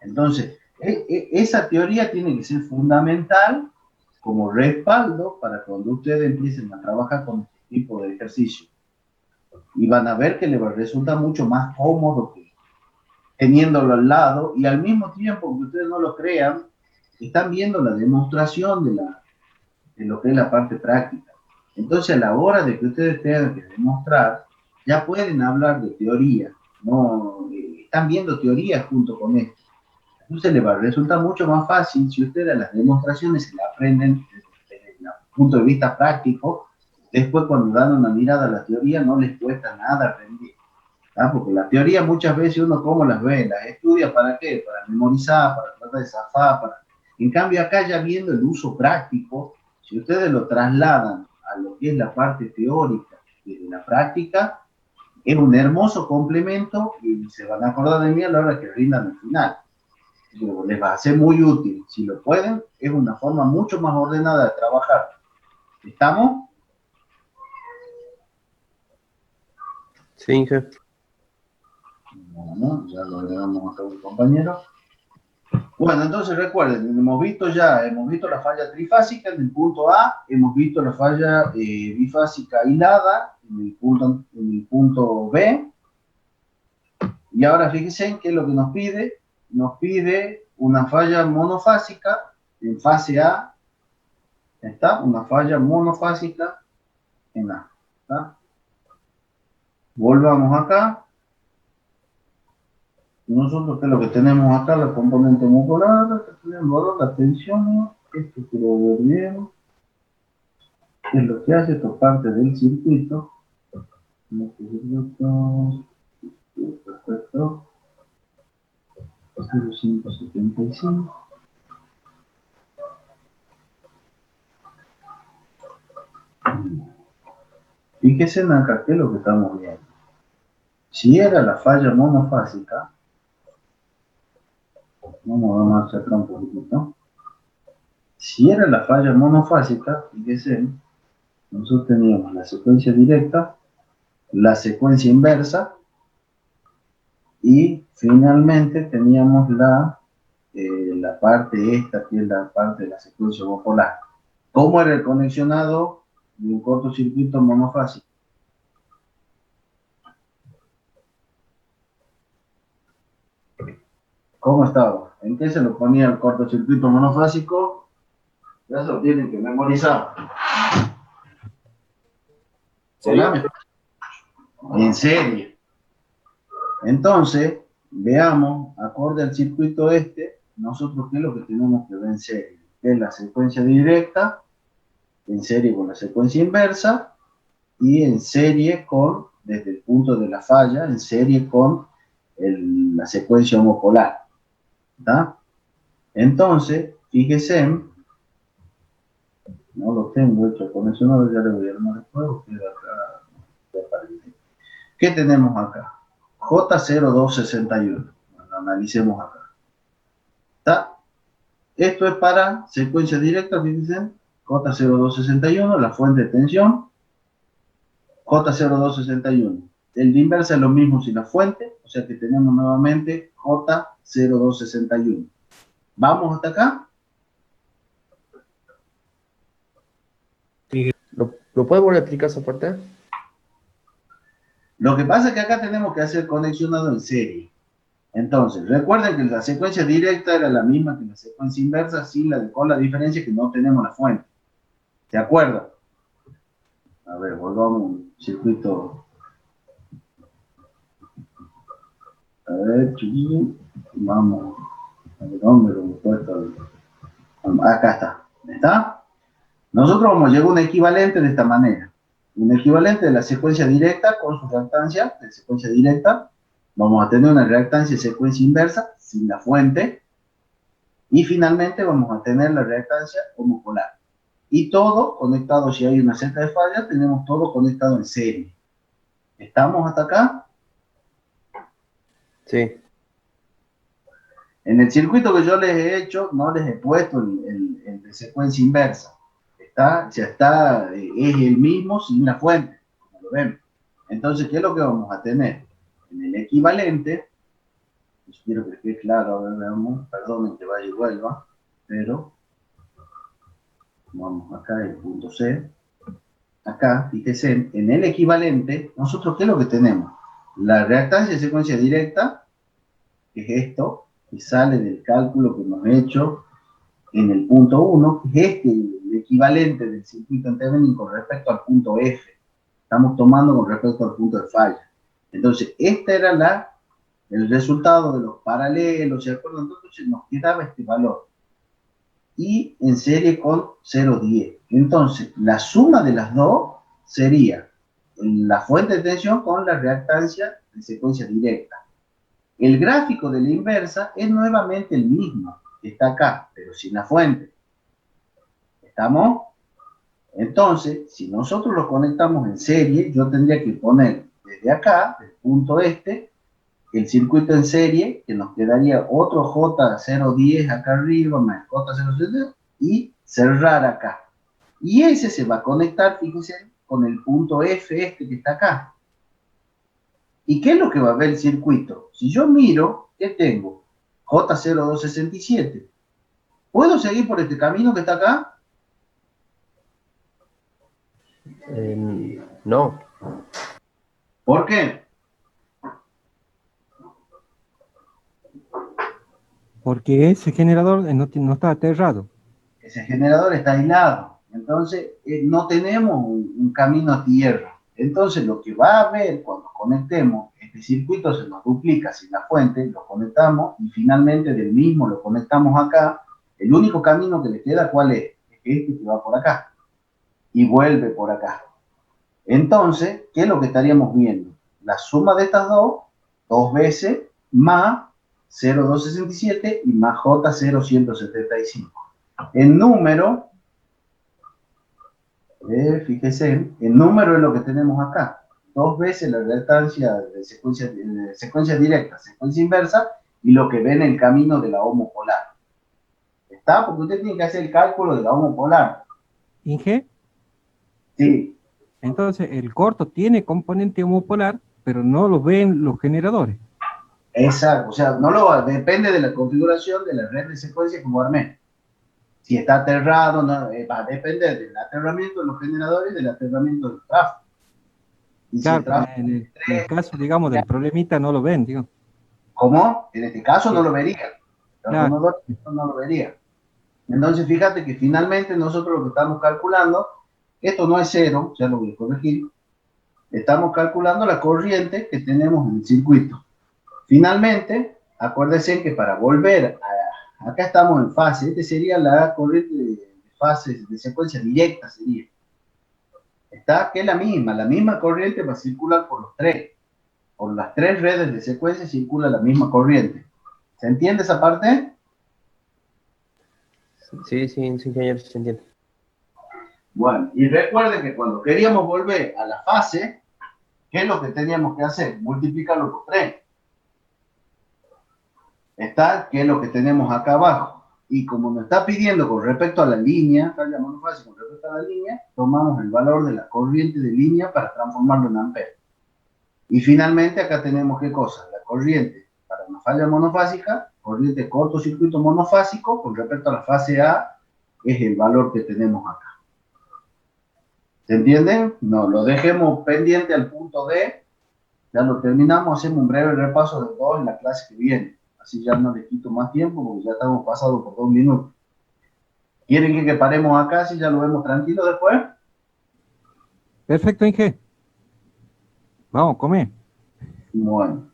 E: Entonces, esa teoría tiene que ser fundamental como respaldo para cuando ustedes empiecen a trabajar con este tipo de ejercicio. Y van a ver que les resulta mucho más cómodo que teniéndolo al lado, y al mismo tiempo que ustedes no lo crean, están viendo la demostración de lo que es la parte práctica. Entonces, a la hora de que ustedes tengan que demostrar, ya pueden hablar de teoría, no están viendo teoría junto con esto. Entonces, les va a resultar mucho más fácil si ustedes las demostraciones se las aprenden desde el punto de vista práctico. Después, cuando dan una mirada a la teoría, no les cuesta nada aprender. ¿Ah? Porque la teoría muchas veces uno cómo las ve, las estudia para qué, para memorizar, para tratar de zafar, para... En cambio acá ya viendo el uso práctico, si ustedes lo trasladan a lo que es la parte teórica de la práctica, es un hermoso complemento y se van a acordar de mí a la hora que rindan al final. Pero les va a ser muy útil. Si lo pueden, es una forma mucho más ordenada de trabajar. ¿Estamos?
G: Sí, Inge.
E: Bueno, ya lo agregamos a un compañero. Bueno, entonces recuerden, hemos visto la falla trifásica en el punto A, hemos visto la falla bifásica hilada en el punto B, y ahora fíjense en qué es lo que nos pide una falla monofásica en fase A, ¿está? Una falla monofásica en A, ¿está? Volvamos acá. Nosotros, ¿qué es lo que tenemos acá? La componente modular, la tensión, esto quiero ver bien, qué es lo que hace, esto parte del circuito. Perfecto. 0575. Fíjense en acá, ¿qué es lo que estamos viendo? Si era la falla monofásica, vamos a marchar acá un poquitito. Si era la falla monofásica, fíjense, nosotros teníamos la secuencia directa, la secuencia inversa, y finalmente teníamos la parte esta, que es la parte de la secuencia homopolar. ¿Cómo era el conexionado de un cortocircuito monofásico? ¿Cómo estaba? ¿En qué se lo ponía el cortocircuito monofásico? Ya se lo tienen que memorizar. En serie. Entonces, veamos, acorde al circuito este, nosotros qué es lo que tenemos que ver en serie. Que es la secuencia directa, en serie con la secuencia inversa, y en serie con, desde el punto de la falla, en serie con la secuencia homopolar. ¿Está? Entonces, fíjense, no lo tengo hecho conexionado, ya le voy a armar el juego, queda acá. ¿Qué tenemos acá? J0261. Bueno, analicemos acá. ¿Está? Esto es para secuencia directa, fíjense. J0261, la fuente de tensión. J0261. El de inversa es lo mismo sin la fuente, o sea que tenemos nuevamente J0261. ¿Vamos hasta acá?
G: ¿Lo puede volver a explicar esa parte?
E: Lo que pasa es que acá tenemos que hacer conexionado en serie. Entonces, recuerden que la secuencia directa era la misma que la secuencia inversa, con la diferencia que no tenemos la fuente. ¿Se acuerdan? A ver, volvamos a un circuito. A ver, vamos. A ver, ¿dónde lo hemos puesto? Acá está. ¿Está? Nosotros vamos a llevar un equivalente de esta manera. Un equivalente de la secuencia directa con su reactancia de secuencia directa. Vamos a tener una reactancia de secuencia inversa sin la fuente. Y finalmente vamos a tener la reactancia homopolar. Y todo conectado, si hay una celda de falla, tenemos todo conectado en serie. ¿Estamos hasta acá?
G: Sí.
E: En el circuito que yo les he hecho, no les he puesto el de secuencia inversa. Es el mismo sin la fuente, como lo ven. Entonces, ¿qué es lo que vamos a tener? En el equivalente, pues quiero que quede claro, a ver, veamos, perdonen que vaya y vuelva, pero vamos acá, el punto C. Acá, fíjense, en el equivalente, nosotros, ¿qué es lo que tenemos? La reactancia de secuencia directa, que es esto, que sale del cálculo que hemos hecho en el punto 1, que es el equivalente del circuito en Thevenin con respecto al punto F. Estamos tomando con respecto al punto de falla. Entonces, este era el resultado de los paralelos, ¿se acuerdan? Entonces nos quedaba este valor. Y en serie con 0,10. Entonces, la suma de las dos sería la fuente de tensión con la reactancia de secuencia directa. El gráfico de la inversa es nuevamente el mismo, que está acá, pero sin la fuente. ¿Estamos? Entonces, si nosotros lo conectamos en serie, yo tendría que poner desde acá, del punto este, el circuito en serie, que nos quedaría otro J010 acá arriba, más J070, y cerrar acá. Y ese se va a conectar, fíjense, con el punto F este que está acá. ¿Y qué es lo que va a ver el circuito? Si yo miro, ¿qué tengo? J0267. ¿Puedo seguir por este camino que está acá?
G: No.
E: ¿Por qué?
D: Porque ese generador no está aterrado.
E: Ese generador está aislado. Entonces, no tenemos un camino a tierra. Entonces, lo que va a haber cuando conectemos, este circuito se nos duplica sin la fuente, lo conectamos y finalmente del mismo lo conectamos acá. El único camino que le queda, ¿cuál es? Es este que va por acá y vuelve por acá. Entonces, ¿qué es lo que estaríamos viendo? La suma de estas dos veces, más 0,267 y más J0175. El número, fíjese, el número es lo que tenemos acá. Dos veces la reactancia de secuencia directa, secuencia inversa, y lo que ve en el camino de la homopolar. ¿Está? Porque usted tiene que hacer el cálculo de la homopolar.
D: ¿Inge?
E: Sí.
D: Entonces, el corto tiene componente homopolar, pero no lo ven los generadores.
E: Exacto, o sea, depende de la configuración de la red de secuencia como armé. Si está aterrado, va a depender del aterramiento de los generadores y del aterramiento del tráfico. Y
D: Claro,
E: si el tráfico
D: en el caso, digamos, del problemita no lo ven, digo.
E: ¿Cómo? En este caso
D: Sí.
E: no lo vería.
D: Claro.
E: No lo vería. Entonces, fíjate que finalmente nosotros lo que estamos calculando, esto no es cero, ya lo voy a corregir, estamos calculando la corriente que tenemos en el circuito. Finalmente, acuérdense que para volver acá estamos en fase, este sería la corriente de fase de secuencia directa, sería. Está que es la misma corriente va a circular por por las tres redes de secuencia circula la misma corriente. ¿Se entiende esa parte?
G: Sí, ingeniero, se entiende.
E: Bueno, y recuerden que cuando queríamos volver a la fase, ¿Qué es lo que teníamos que hacer? Multiplicarlo por 3. Está, ¿qué es lo que tenemos acá abajo? Y como nos está pidiendo con respecto a la línea, falla monofásica con respecto a la línea, tomamos el valor de la corriente de línea para transformarlo en amperes. Y finalmente acá tenemos ¿qué cosa? La corriente para una falla monofásica, corriente cortocircuito monofásico, con respecto a la fase A, es el valor que tenemos acá. ¿Se entienden? No, lo dejemos pendiente al punto D. Ya lo terminamos, hacemos un breve repaso de todo en la clase que viene. Así ya no les quito más tiempo porque ya estamos pasados por 2 minutos. ¿Quieren que paremos acá si ya lo vemos tranquilo después?
D: Perfecto, Inge. Vamos, come.
E: Bueno.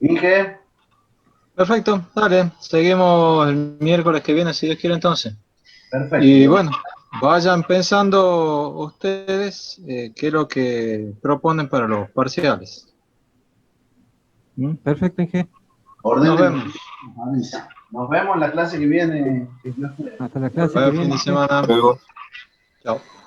E: Inge,
B: Perfecto, dale, seguimos el miércoles que viene, si Dios quiere entonces.
E: perfecto.
B: Y bueno, vayan pensando ustedes qué es lo que proponen para los parciales. ¿Mm?
D: Perfecto, Inge.
E: Ordenen.
B: Nos vemos.
E: Avisa. Nos vemos en la clase que viene. Si Dios quiere.
D: Hasta la clase que
B: Buen fin
D: viene.
B: de semana.
C: Luego.
B: Chao.